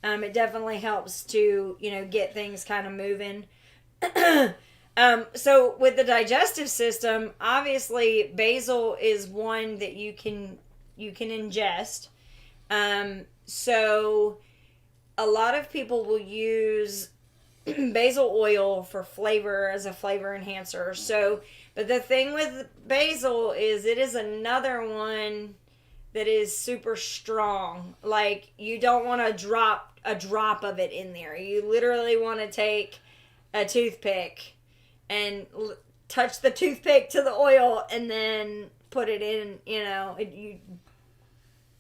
It definitely helps to, you know, get things kind of moving. So with the digestive system, obviously basil is one that you can ingest. So a lot of people will use basil oil for flavor, as a flavor enhancer. So, but the thing with basil is it is another one that is super strong. Like, you don't want to drop a drop of it in there. You literally want to take a toothpick and touch the toothpick to the oil and then put it in, you know. You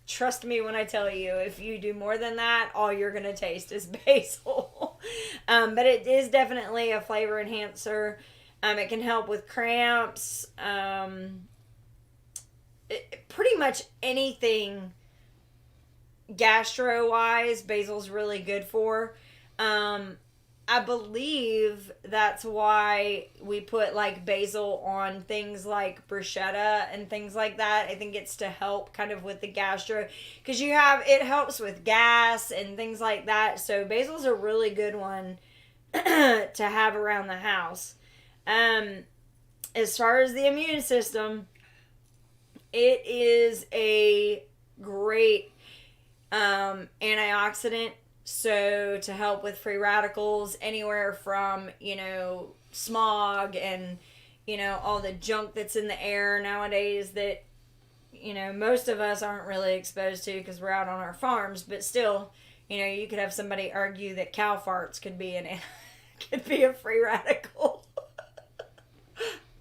trust me when I tell you, if you do more than that, all you're going to taste is basil. But it is definitely a flavor enhancer. It can help with cramps. Pretty much anything gastro-wise, basil's really good for. I believe that's why we put like basil on things like bruschetta and things like that. I think it's to help kind of with the gastro, because it helps with gas and things like that. So basil's a really good one to have around the house. As far as the immune system, it is a great antioxidant. So to help with free radicals, anywhere from, you know, smog and, you know, all the junk that's in the air nowadays that, you know, most of us aren't really exposed to because we're out on our farms. But still, you know, you could have somebody argue that cow farts could be a free radical.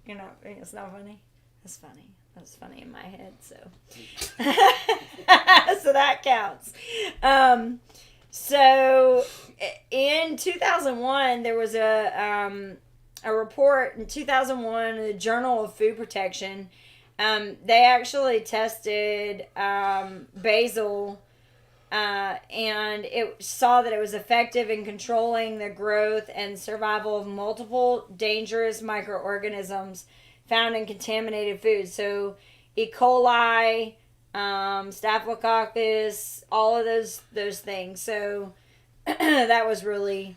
You know, it's not funny. It's funny. That's funny in my head, so. So that counts. So in 2001, there was a report in 2001 in the Journal of Food Protection. They actually tested basil, and it saw that it was effective in controlling the growth and survival of multiple dangerous microorganisms found in contaminated foods. So E. coli, Staphylococcus, all of those things. So that was really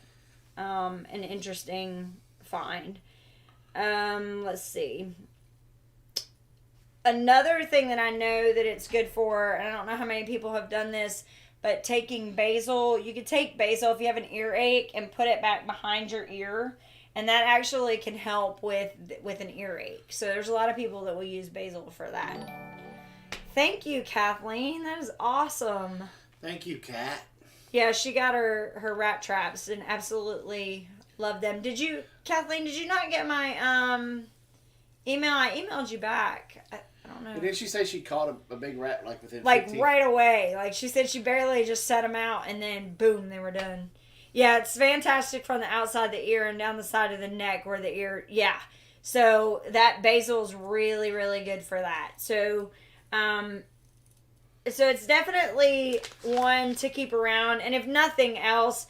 an interesting find. Let's see. Another thing that I know that it's good for, and I don't know how many people have done this, but taking basil, you could take basil if you have an earache and put it back behind your ear, and that actually can help with an earache. So there's a lot of people that will use basil for that. Thank you, Kathleen. That is awesome. Thank you, Kat. Yeah, she got her rat traps and absolutely loved them. Kathleen, did you not get my email? I emailed you back. I don't know. Didn't she say she caught a big rat like within Like 15? right away. Like she said she barely just set them out and then boom, they were done. Yeah, it's fantastic from the outside of the ear and down the side of the neck where the ear, yeah. So that basil is really, really good for that. So it's definitely one to keep around. And if nothing else,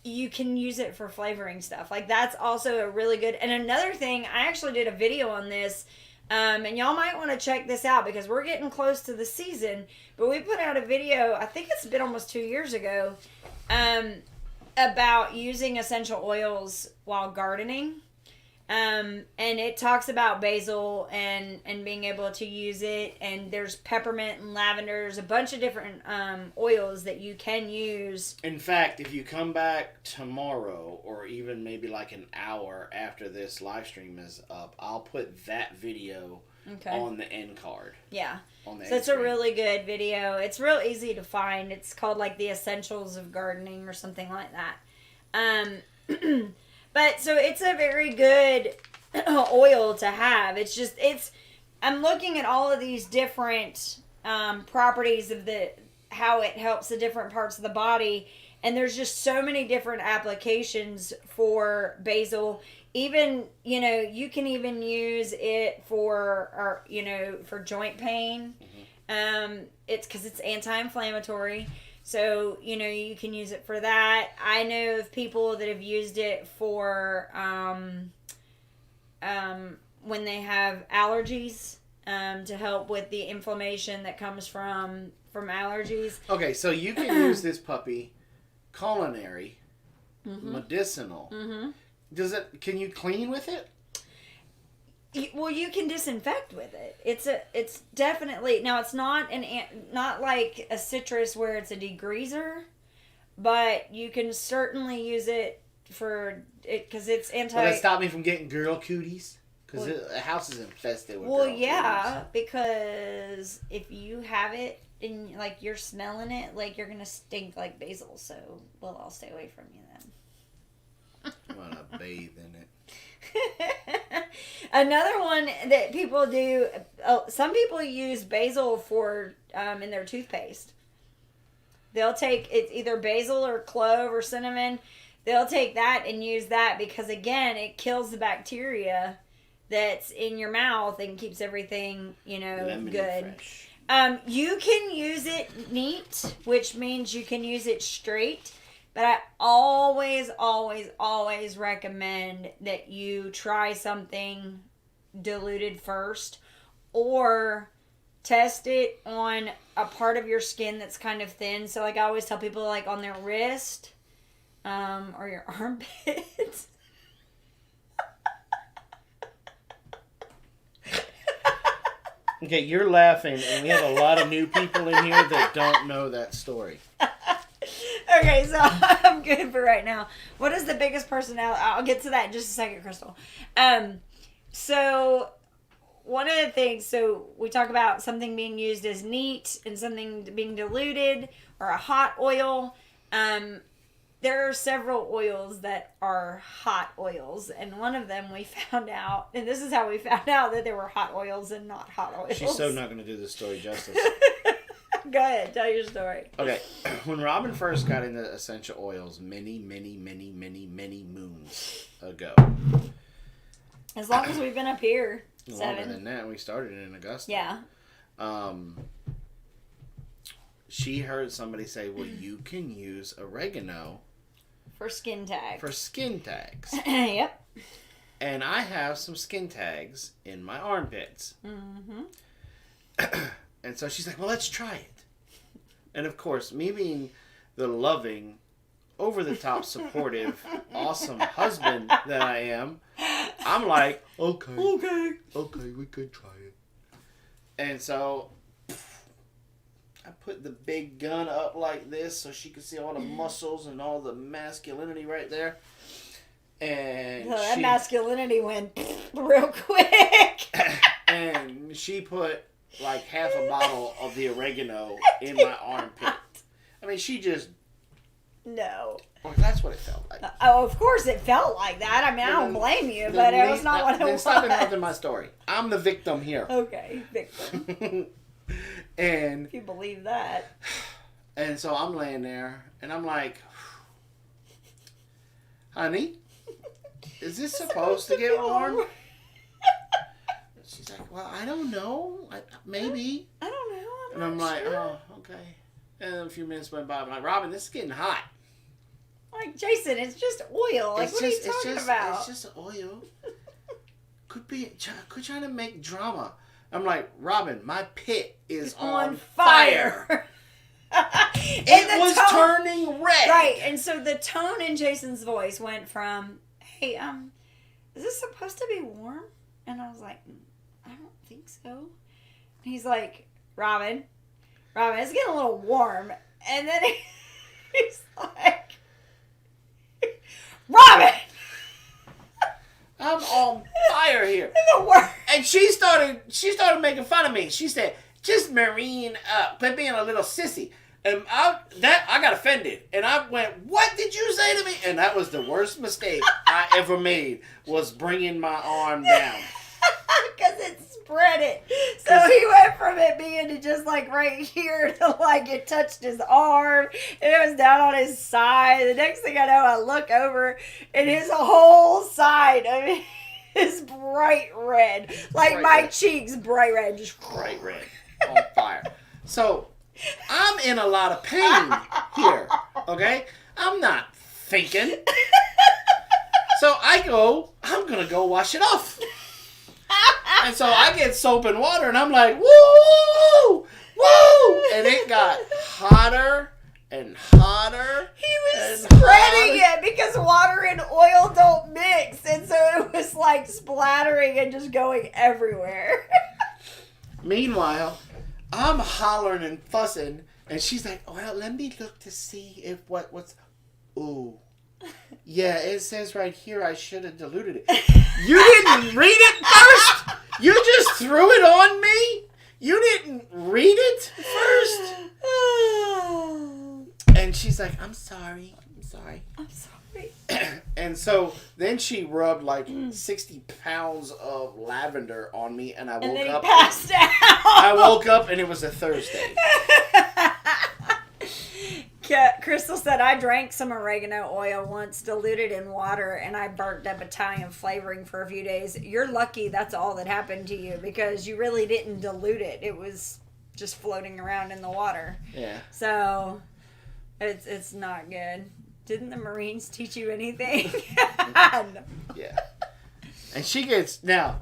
you can use it for flavoring stuff. Like that's also a really good. And another thing, I actually did a video on this. And y'all might want to check this out because we're getting close to the season. But we put out a video, I think it's been almost 2 years ago, about using essential oils while gardening. And it talks about basil and being able to use it. And there's peppermint and lavender. There's a bunch of different oils that you can use. In fact, if you come back tomorrow or even maybe like an hour after this live stream is up, I'll put that video on the end card. Yeah. On the so it's a really good video. It's real easy to find. It's called like the Essentials of Gardening or something like that. But so it's a very good oil to have. I'm looking at all of these different properties of how it helps the different parts of the body. And there's just so many different applications for basil. Even, you can even use it for joint pain. Mm-hmm. It's because it's anti-inflammatory. So, you can use it for that. I know of people that have used it for when they have allergies to help with the inflammation that comes from allergies. Okay, so you can use this puppy culinary, medicinal. Mm-hmm. Can you clean with it? Well, you can disinfect with it. It's definitely now. It's not not like a citrus where it's a degreaser, but you can certainly use it for it because it's anti. Will that stop me from getting girl cooties? Because the house is infested with. Well, girl yeah, cooties. Because if you have it and like you're smelling it, like you're gonna stink like basil. So I'll stay away from you then. I'm gonna bathe in it. Another one that people do, some people use basil for in their toothpaste. They'll take it's either basil or clove or cinnamon. They'll take that and use that because again, it kills the bacteria that's in your mouth and keeps everything Lemony good. fresh. You can use it neat, which means you can use it straight. But I always, always, always recommend that you try something diluted first or test it on a part of your skin that's kind of thin. So like I always tell people like on their wrist or your armpits. Okay, you're laughing, and we have a lot of new people in here that don't know that story. Okay, so I'm good for right now. What is the biggest personality? I'll get to that in just a second, Crystal. So one of the things, so we talk about something being used as neat and something being diluted or a hot oil. There are several oils that are hot oils, and one of them we found out, and this is how we found out that there were hot oils and not hot oils. She's so not going to do this story justice. Go ahead, tell your story. Okay, when Robin first got into essential oils many, many, many, many, many moons ago. As long as we've been up here. Longer than that, we started in Augusta. Yeah. She heard somebody say, well, you can use oregano For skin tags. for skin tags. Yep. And I have some skin tags in my armpits. Mm-hmm. And so she's like, well, let's try it. And of course, me being the loving, over-the-top, supportive, awesome husband that I am, I'm like, okay, we could try it. And so I put the big gun up like this so she could see all the muscles and all the masculinity right there. And that masculinity went real quick. And she put like half a bottle of the oregano in my armpit. I mean, she just No. Well, that's what it felt like. Oh, of course it felt like that. I mean, I don't blame you, but it was not what it Then was. stop interrupting my story. I'm the victim here. Okay, victim. And If you believe that. And so I'm laying there, and I'm like, honey, is this supposed to get warm? She's like, well, I don't know. Maybe. I don't know. And I'm like, oh, okay. And then a few minutes went by. I'm like, Robin, this is getting hot. Like, Jason, it's just oil. Like, what are you talking about? It's just oil. Quit trying to make drama. I'm like, Robin, my pit is on fire. It was turning red. Right, and so the tone in Jason's voice went from, hey, is this supposed to be warm? And I was like, I don't think so. And he's like, Robin, it's getting a little warm. And then he's like, Robin! I'm on fire here. The worst. And she started making fun of me. She said, just marine up, quit being a little sissy. And I got offended. And I went, what did you say to me? And that was the worst mistake I ever made, was bringing my arm down. Because it spread it. So he went from it being to just like right here to like it touched his arm. And it was down on his side. The next thing I know, I look over and his whole side of it is bright red. Like Bright my red. cheeks, bright red. Just Bright red. On fire. So I'm in a lot of pain here. Okay? I'm not thinking. So I'm going to go wash it off. And so I get soap and water, and I'm like, woo, woo, and it got hotter and hotter. He was spreading it because water and oil don't mix, and so it was like splattering and just going everywhere. Meanwhile, I'm hollering and fussing, and she's like, well, let me look to see if what's, ooh. Yeah, it says right here I should have diluted it. You didn't read it first? You just threw it on me? You didn't read it first? And she's like, I'm sorry. And so then she rubbed like 60 pounds of lavender on me, and I woke up. And then he passed out. I woke up, and it was a Thursday. Crystal said, I drank some oregano oil once, diluted in water, and I burnt up Italian flavoring for a few days. You're lucky that's all that happened to you, because you really didn't dilute it. It was just floating around in the water. Yeah. So, it's not good. Didn't the Marines teach you anything? Yeah. And she gets, now,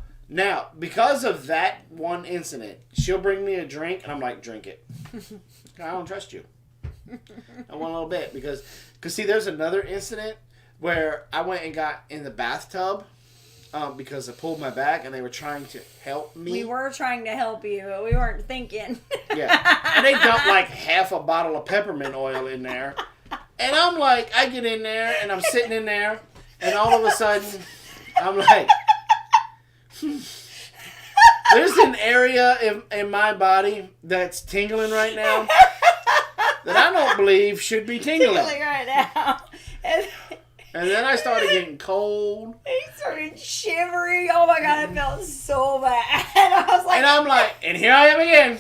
because of that one incident, she'll bring me a drink, and I'm like, drink it. I don't trust you. I want a little bit because see, there's another incident where I went and got in the bathtub because I pulled my back and they were trying to help me. We were trying to help you, but we weren't thinking. Yeah. And they dumped like half a bottle of peppermint oil in there. And I'm like, I get in there and I'm sitting in there and all of a sudden I'm like, there's an area in my body that's tingling right now that I don't believe should be tingling right now. And then I started getting cold. He started shivering. Oh my God, I felt so bad. I was like, and I'm like, and here I am again.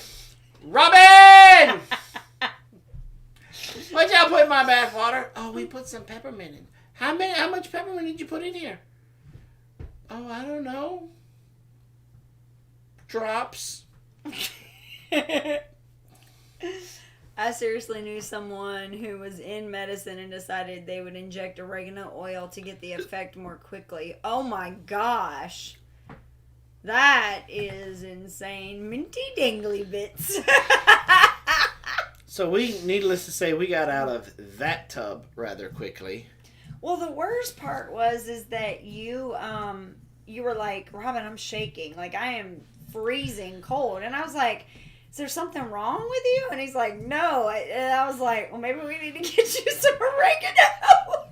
Robin! What y'all put in my bath water? Oh, we put some peppermint in. How much peppermint did you put in here? Oh, I don't know. Drops. I seriously knew someone who was in medicine and decided they would inject oregano oil to get the effect more quickly. Oh my gosh. That is insane. Minty dangly bits. So needless to say, we got out of that tub rather quickly. Well, the worst part is that you were like, Robin, I'm shaking. Like, I am freezing cold. And I was like, is there something wrong with you? And he's like, no. And I was like, well, maybe we need to get you some oregano.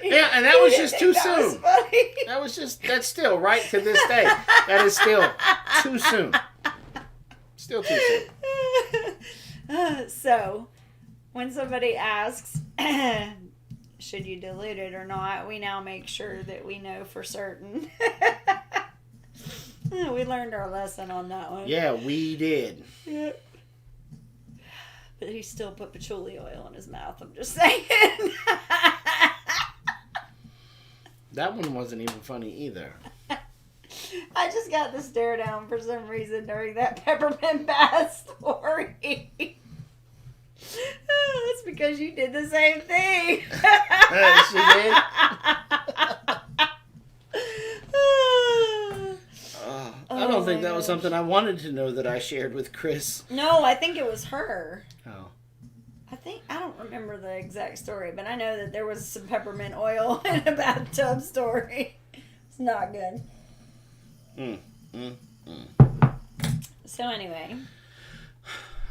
Yeah, and that was just too soon. Funny. That's still right to this day. That is still too soon. Still too soon. So, when somebody asks, should you dilute it or not, we now make sure that we know for certain. We learned our lesson on that one. Yeah, we did. Yeah. But he still put patchouli oil in his mouth, I'm just saying. That one wasn't even funny either. I just got the stare down for some reason during that peppermint bath story. That's because you did the same thing. She did? I don't think that was something I wanted to know that I shared with Chris. No, I think it was her. Oh. I don't remember the exact story, but I know that there was some peppermint oil in a bathtub story. It's not good. So anyway.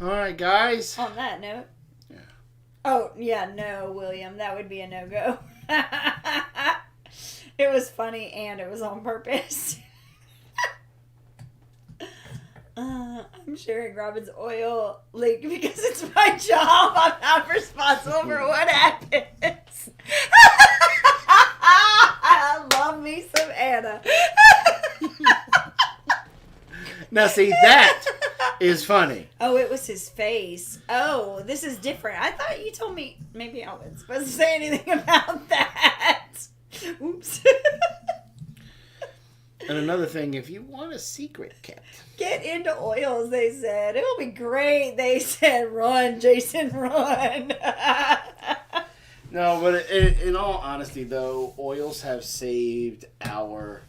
All right, guys. On that note. Yeah. Oh, yeah, no, William. That would be a no-go. It was funny and it was on purpose. I'm sharing Robin's oil leak because it's my job. I'm not responsible for what happens. I love me some Anna. Now, see, that is funny. Oh, it was his face. Oh, this is different. I thought you told me. Maybe I wasn't supposed to say anything about that. Oops. And another thing, if you want a secret kept. Get into oils, they said. It'll be great. They said, run, Jason, run. No, but in all honesty, though, oils have saved our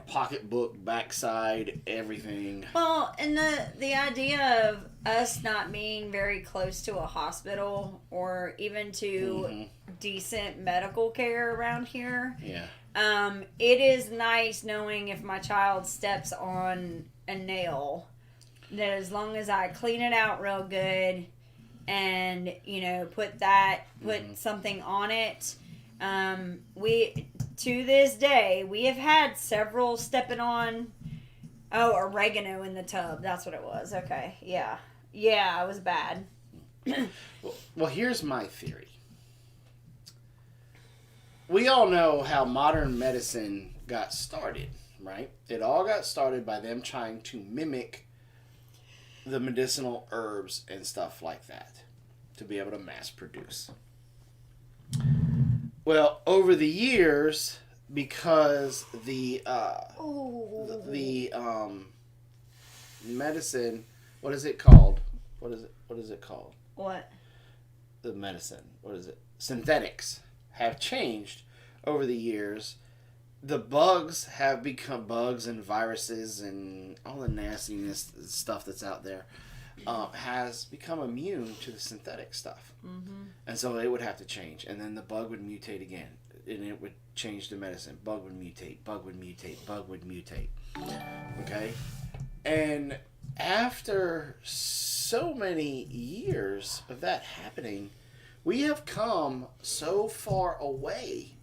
pocketbook, backside, everything. Well, and the idea of us not being very close to a hospital or even to decent medical care around here. Yeah. It is nice knowing if my child steps on a nail, that as long as I clean it out real good and, put something on it, to this day, we have had several stepping on, oregano in the tub. That's what it was. Okay. Yeah. Yeah, it was bad. Well, here's my theory. We all know how modern medicine got started, right? It all got started by them trying to mimic the medicinal herbs and stuff like that to be able to mass produce. Well, over the years, because the medicine, what is it called? What is it called? What? The medicine. What is it? Synthetics have changed over the years. The bugs have become bugs and viruses and all the nastiness stuff that's out there has become immune to the synthetic stuff. Mm-hmm. And so it would have to change. And then the bug would mutate again. And it would change the medicine. Bug would mutate. Bug would mutate. Bug would mutate. Okay? And after so many years of that happening, we have come so far away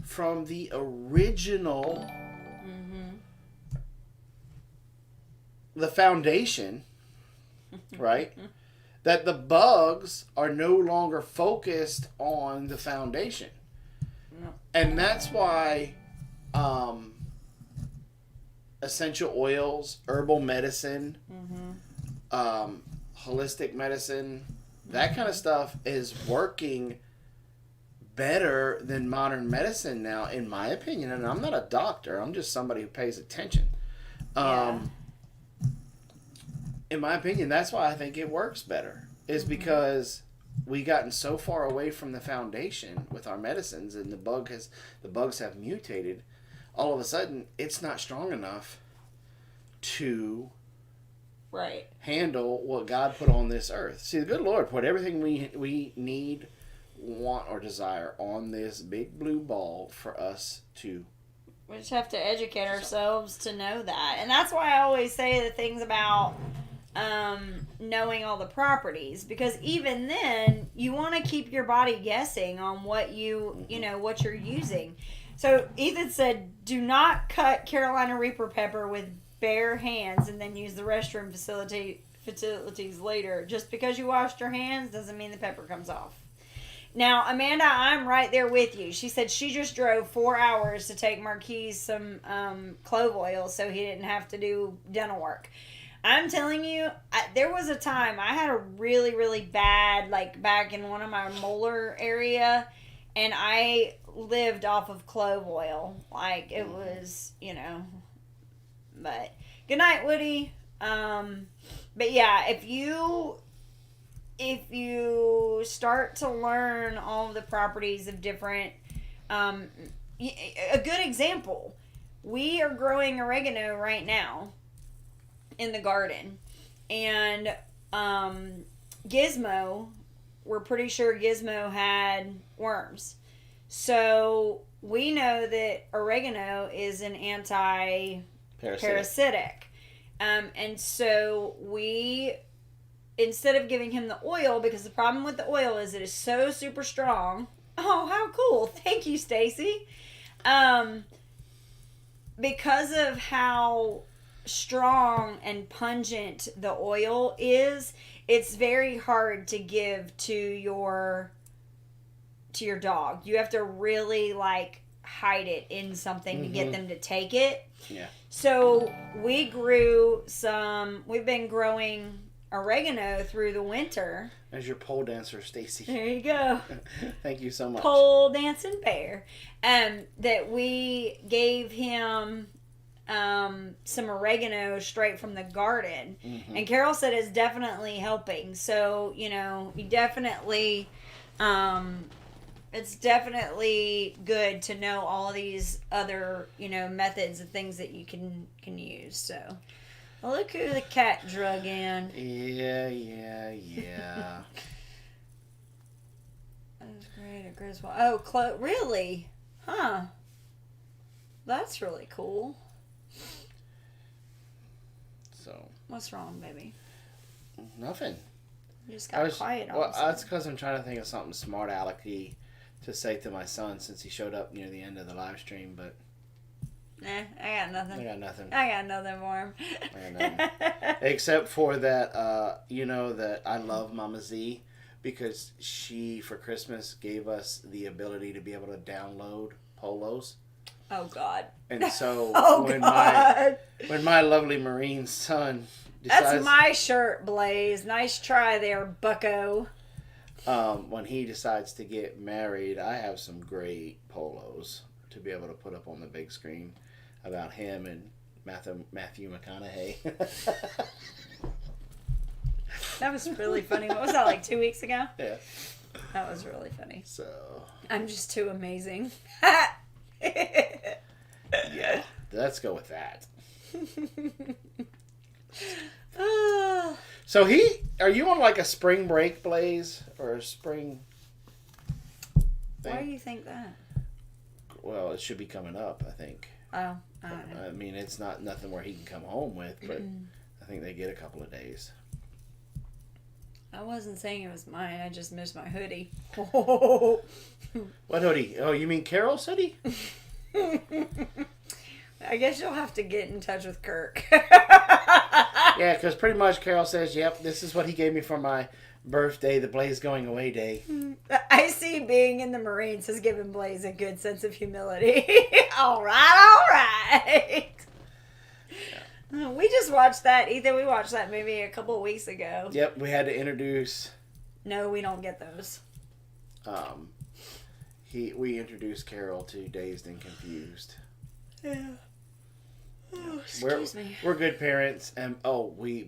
from the original, the foundation, right? That the bugs are no longer focused on the foundation. No. And that's why essential oils, herbal medicine, holistic medicine, that kind of stuff is working better than modern medicine now, in my opinion. And I'm not a doctor. I'm just somebody who pays attention. In my opinion, that's why I think it works better. Is because we gotten so far away from the foundation with our medicines, and the bugs have mutated. All of a sudden, it's not strong enough to handle what God put on this earth. See, the good Lord put everything we need, want, or desire on this big blue ball for us to. We just have to educate ourselves to know that. And that's why I always say the things about knowing all the properties, because even then you want to keep your body guessing on what what you're using. So Ethan said, do not cut Carolina Reaper pepper with bare hands and then use the restroom facilities later. Just because you washed your hands doesn't mean the pepper comes off. Now, Amanda, I'm right there with you. She said she just drove 4 hours to take Marquis some clove oil so he didn't have to do dental work. I'm telling you, there was a time I had a really, really bad, like back in one of my molar area, and I lived off of clove oil. Like, it was, but good night, Woody. But yeah, if you start to learn all of the properties of different, a good example, we are growing oregano right now in the garden, and Gizmo, we're pretty sure Gizmo had worms, so we know that oregano is an anti-parasitic, and so we, instead of giving him the oil, because the problem with the oil is it is so super strong. Oh, how cool. Thank you, Stacy. Because of how strong and pungent the oil is, it's very hard to give to your dog. You have to really hide it in something to get them to take it. Yeah. So we've been growing oregano through the winter. As your pole dancer, Stacy. There you go. Thank you so much. Pole dancing bear. That we gave him some oregano straight from the garden, and Carol said it's definitely helping. So you definitely, it's definitely good to know all of these other methods and things that you can use. So. Well, look who the cat drug in. Yeah. That was great at Griswold. Oh, really? Huh. That's really cool. So. What's wrong, baby? Nothing. You just got quiet all of a sudden. That's because I'm trying to think of something smart alecky to say to my son since he showed up near the end of the live stream, but... Nah, I got nothing. I got nothing for him. I got nothing. Except for that, that I love Mama Z because she, for Christmas, gave us the ability to be able to download polos. Oh, God. And so when God. my lovely Marine son decides... That's my shirt, Blaze. Nice try there, bucko. When he decides to get married, I have some great polos to be able to put up on the big screen about him and Matthew McConaughey. That was really funny. What was that, like 2 weeks ago? Yeah. That was really funny. So. I'm just too amazing. Yeah. Let's go with that. So are you on like a spring break, Blaze? Or a spring thing? Why do you think that? Well, it should be coming up, I think. Oh, I don't know. I mean, it's nothing where he can come home with, but I think they get a couple of days. I wasn't saying it was mine. I just missed my hoodie. What hoodie? Oh, you mean Carol's hoodie? I guess you'll have to get in touch with Kirk. Yeah, because pretty much Carol says, yep, this is what he gave me for my birthday, the Blaze going away day. I see being in the Marines has given Blaze a good sense of humility. All right. Yeah. We just watched that. Ethan, we watched that movie a couple of weeks ago. Yep, we had to introduce... No, we don't get those. We introduced Carol to Dazed and Confused. Yeah. Oh, excuse me. We're good parents, and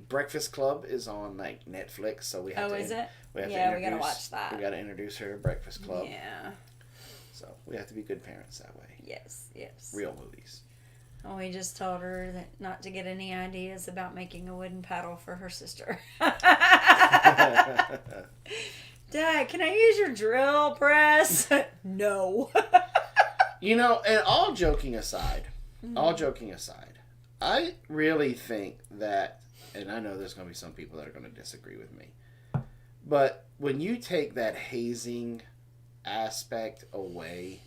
Breakfast Club is on like Netflix, so we have to. Oh, is it? We gotta watch that. We gotta introduce her to Breakfast Club. Yeah. So we have to be good parents that way. Yes. Real movies. Oh, we just told her that not to get any ideas about making a wooden paddle for her sister. Dad, can I use your drill press? No. And all joking aside, I really think that, and I know there's going to be some people that are going to disagree with me, but when you take that hazing aspect away,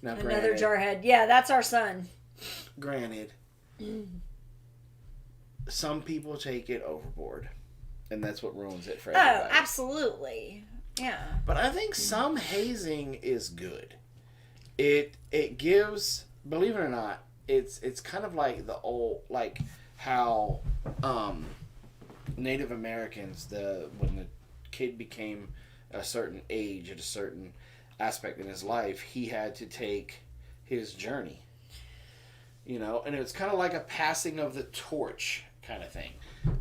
now another jarhead. Yeah, that's our son. Granted, some people take it overboard. and that's what ruins it for Oh, everybody. absolutely. Yeah. But I think some hazing is good. It gives, believe it or not, it's kind of like the old, like how Native Americans, when the kid became a certain age at a certain aspect in his life, he had to take his journey. You know, and it's kind of like a passing of the torch kind of thing.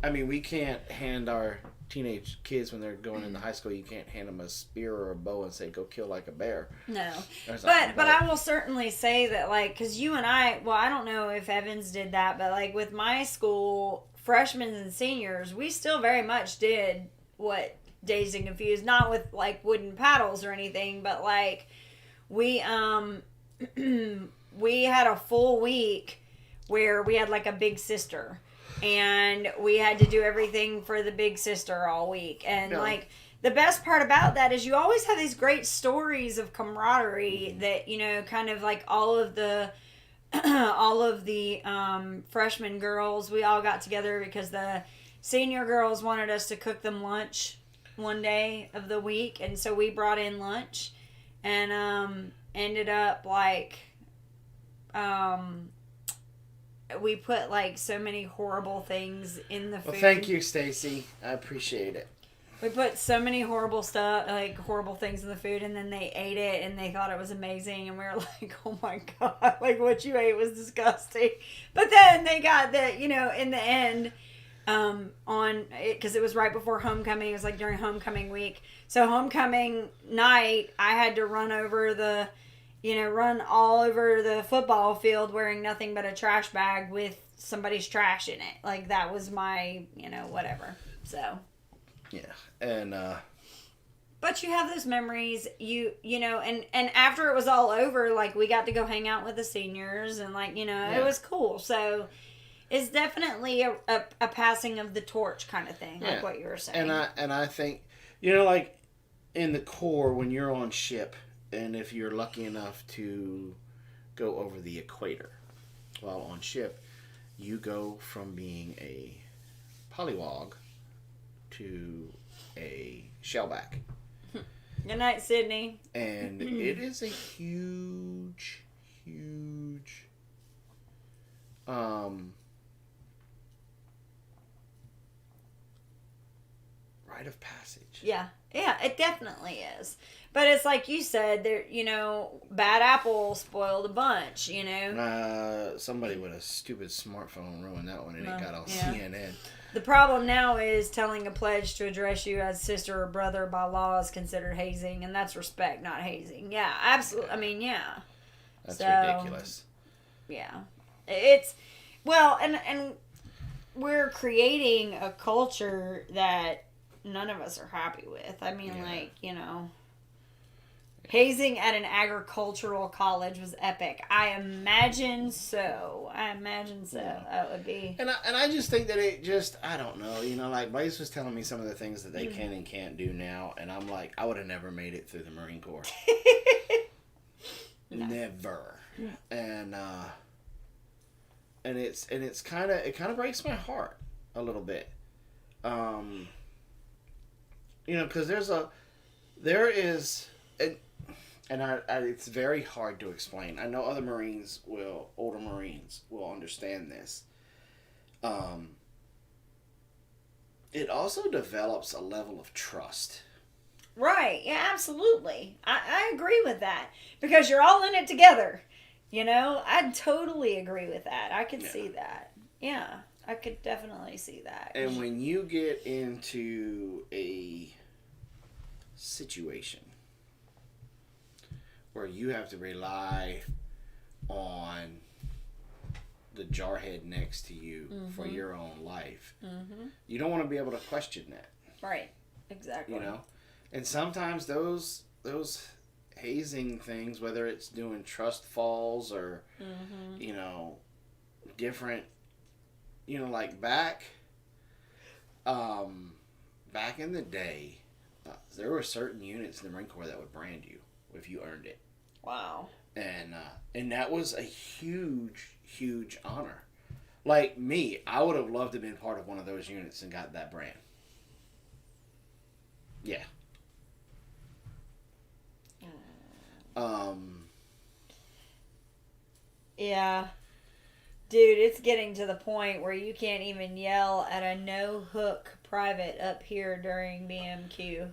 I mean, we can't hand our teenage kids when they're going into high school, you can't hand them a spear or a bow and say, go kill like a bear. No. But I will certainly say that, like, because you and I, well, I don't know if Evans did that, but, like, with my school, freshmen and seniors, we still very much did what Dazed and Confused, not with, like, wooden paddles or anything, but, like, we we had a full week where we had, like, a big sister. And we had to do everything for the big sister all week. And, like, the best part about that is you always have these great stories of camaraderie that, you know, kind of like all of the freshman girls, we all got together because the senior girls wanted us to cook them lunch one day of the week. And so we brought in lunch and ended up, like... we put, like, so many horrible things in the food. Well, thank you, Stacy. I appreciate it. We put so many horrible stuff, like, horrible things in the food, and then they ate it, and they thought it was amazing, and we were like, oh my God, like, what you ate was disgusting. But then they got the, you know, in the end, because it was right before homecoming, it was, like, during homecoming week. So homecoming night, I had to run all over the football field wearing nothing but a trash bag with somebody's trash in it. Like, that was my, you know, whatever. So. Yeah. And, but you have those memories, you know, and after it was all over, like, we got to go hang out with the seniors and, like, you know, it was cool. So, it's definitely a passing of the torch kind of thing, like what you were saying. And I think, you know, like, in the core, when you're on ship, and if you're lucky enough to go over the equator while on ship, you go from being a pollywog to a shellback. Good night, Sydney. And it is a huge rite of passage. Yeah, it definitely is. But it's like you said, there, you know, bad apple spoiled a bunch, you know. Somebody with a stupid smartphone ruined that one, and it got on CNN. The problem now is telling a pledge to address you as sister or brother by law is considered hazing, and that's respect, not hazing. Yeah, absolutely. I mean, yeah. That's ridiculous. Yeah. It's, well, and we're creating a culture that none of us are happy with. I mean, like, you know... Hazing at an agricultural college was epic. I imagine so. That would be. And I just think that it just, I don't know. You know, like Blaze was telling me some of the things that they can and can't do now, and I'm like, I would have never made it through the Marine Corps. No. Never. And it's kind of breaks my heart a little bit. You know, because there is. And it's very hard to explain. I know older Marines will understand this. It also develops a level of trust. Right. Yeah, absolutely. I agree with that. Because you're all in it together. You know, I totally agree with that. I could see that. Yeah, I could definitely see that. And when you get into a situation where you have to rely on the jarhead next to you for your own life, you don't want to be able to question that. Right. Exactly. You know? And sometimes those hazing things, whether it's doing trust falls or, you know, different, you know, like back in the day, there were certain units in the Marine Corps that would brand you if you earned it. Wow. And that was a huge honor. Like me, I would have loved to have been part of one of those units and got that brand. Yeah. Yeah. Dude, it's getting to the point where you can't even yell at a no-hook private up here during BMQ.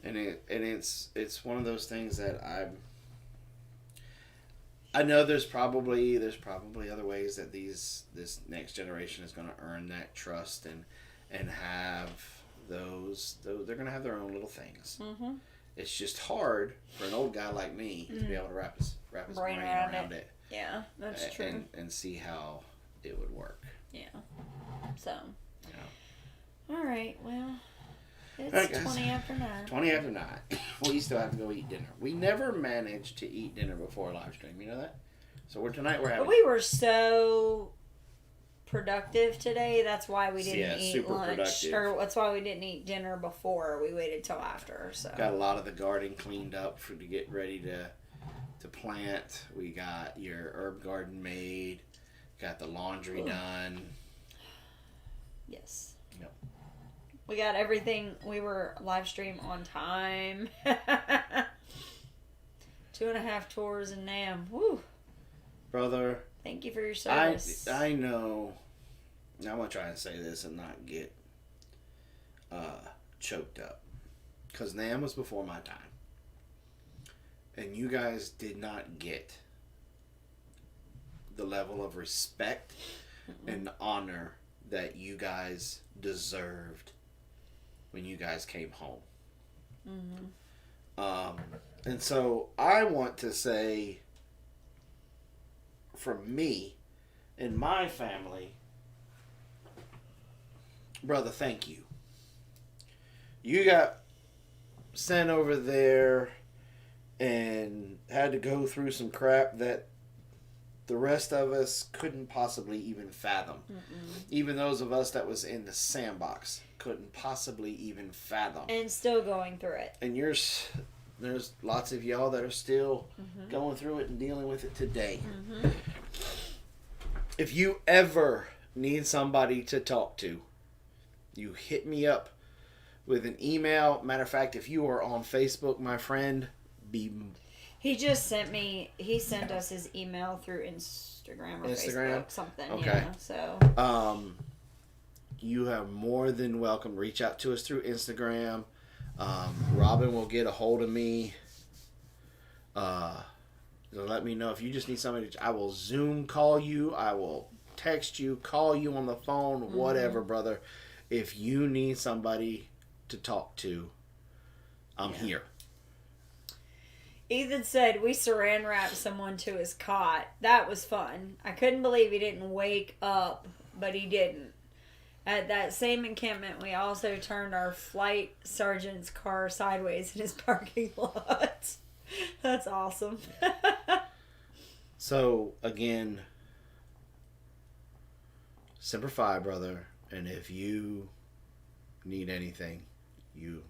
And it's one of those things that I know there's probably other ways that this next generation is going to earn that trust and have those they're going to have their own little things. Mm-hmm. It's just hard for an old guy like me to be able to wrap his brain around it. Yeah, that's true. And see how it would work. Yeah. So. Yeah. All right. Well, it's right, 20 after 9. 20 after 9. We still have to go eat dinner. We never managed to eat dinner before live stream. You know that? So tonight we're having. But we were so productive today. That's why we didn't eat super lunch, productive. or that's why we didn't eat dinner before. We waited till after. So got a lot of the garden cleaned up to get ready to plant. We got your herb garden made. Got the laundry done. Yes. Yep. We got everything. We were live stream on time. 2.5 tours in NAM. Woo. Brother. Thank you for your service. I know. I'm going to try and say this and not get choked up. Because NAM was before my time. And you guys did not get the level of respect and honor that you guys deserved when you guys came home. And so I want to say, from me and my family, brother, thank you. You got sent over there and had to go through some crap that the rest of us couldn't possibly even fathom. Even those of us that was in the sandbox couldn't possibly even fathom. And still going through it. And there's lots of y'all that are still going through it and dealing with it today. If you ever need somebody to talk to, you hit me up with an email. Matter of fact, if you are on Facebook, my friend, he sent us his email through Instagram or Facebook, something. Okay. Yeah, so. You are more than welcome. Reach out to us through Instagram. Robin will get a hold of me. Let me know if you just need somebody. I will Zoom call you. I will text you, call you on the phone, whatever, brother. If you need somebody to talk to, I'm here. Ethan said we saran wrapped someone to his cot. That was fun. I couldn't believe he didn't wake up, but he didn't. At that same encampment, we also turned our flight sergeant's car sideways in his parking lot. That's awesome. So, again, Semper Fi, brother. And if you need anything, you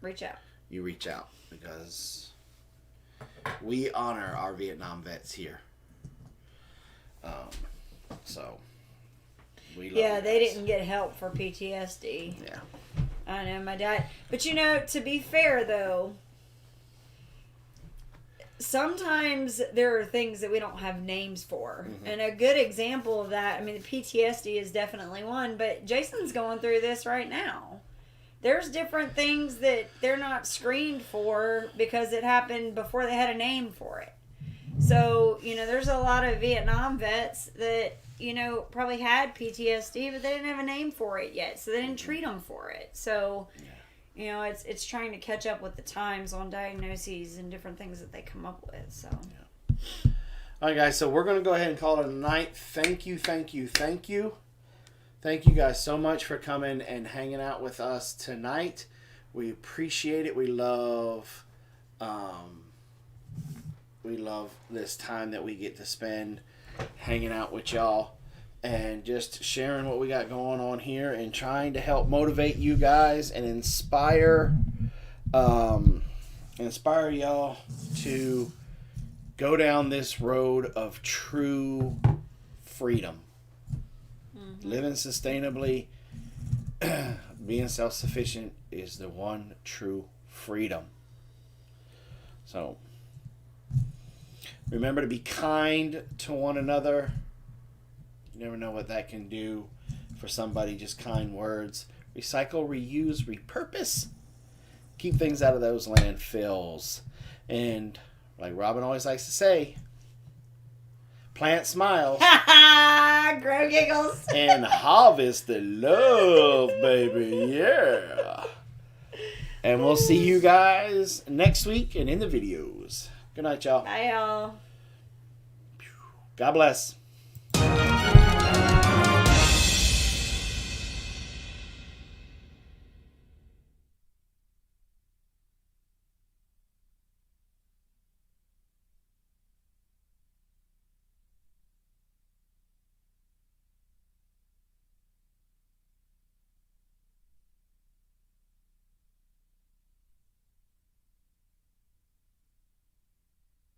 reach out. You reach out, because we honor our Vietnam vets here. So we love you they guys. didn't get help for PTSD. Yeah. I know, my dad. But to be fair though, sometimes there are things that we don't have names for. And a good example of that, I mean, the PTSD is definitely one, but Jason's going through this right now. There's different things that they're not screened for because it happened before they had a name for it. So, there's a lot of Vietnam vets that, probably had PTSD, but they didn't have a name for it yet. So they didn't treat them for it. So, it's trying to catch up with the times on diagnoses and different things that they come up with. So, All right, guys. So we're going to go ahead and call it a night. Thank you. Thank you guys so much for coming and hanging out with us tonight. We appreciate it. We love this time that we get to spend hanging out with y'all and just sharing what we got going on here and trying to help motivate you guys and inspire y'all to go down this road of true freedom. Living sustainably being self-sufficient is the one true freedom. So remember to be kind to one another. You never know what that can do for somebody, just kind words. Recycle, reuse, repurpose. Keep things out of those landfills. And like Robin always likes to say, plant smiles. Grow giggles. And harvest the love, baby. Yeah. And we'll see you guys next week and in the videos. Good night, y'all. Bye, y'all. God bless.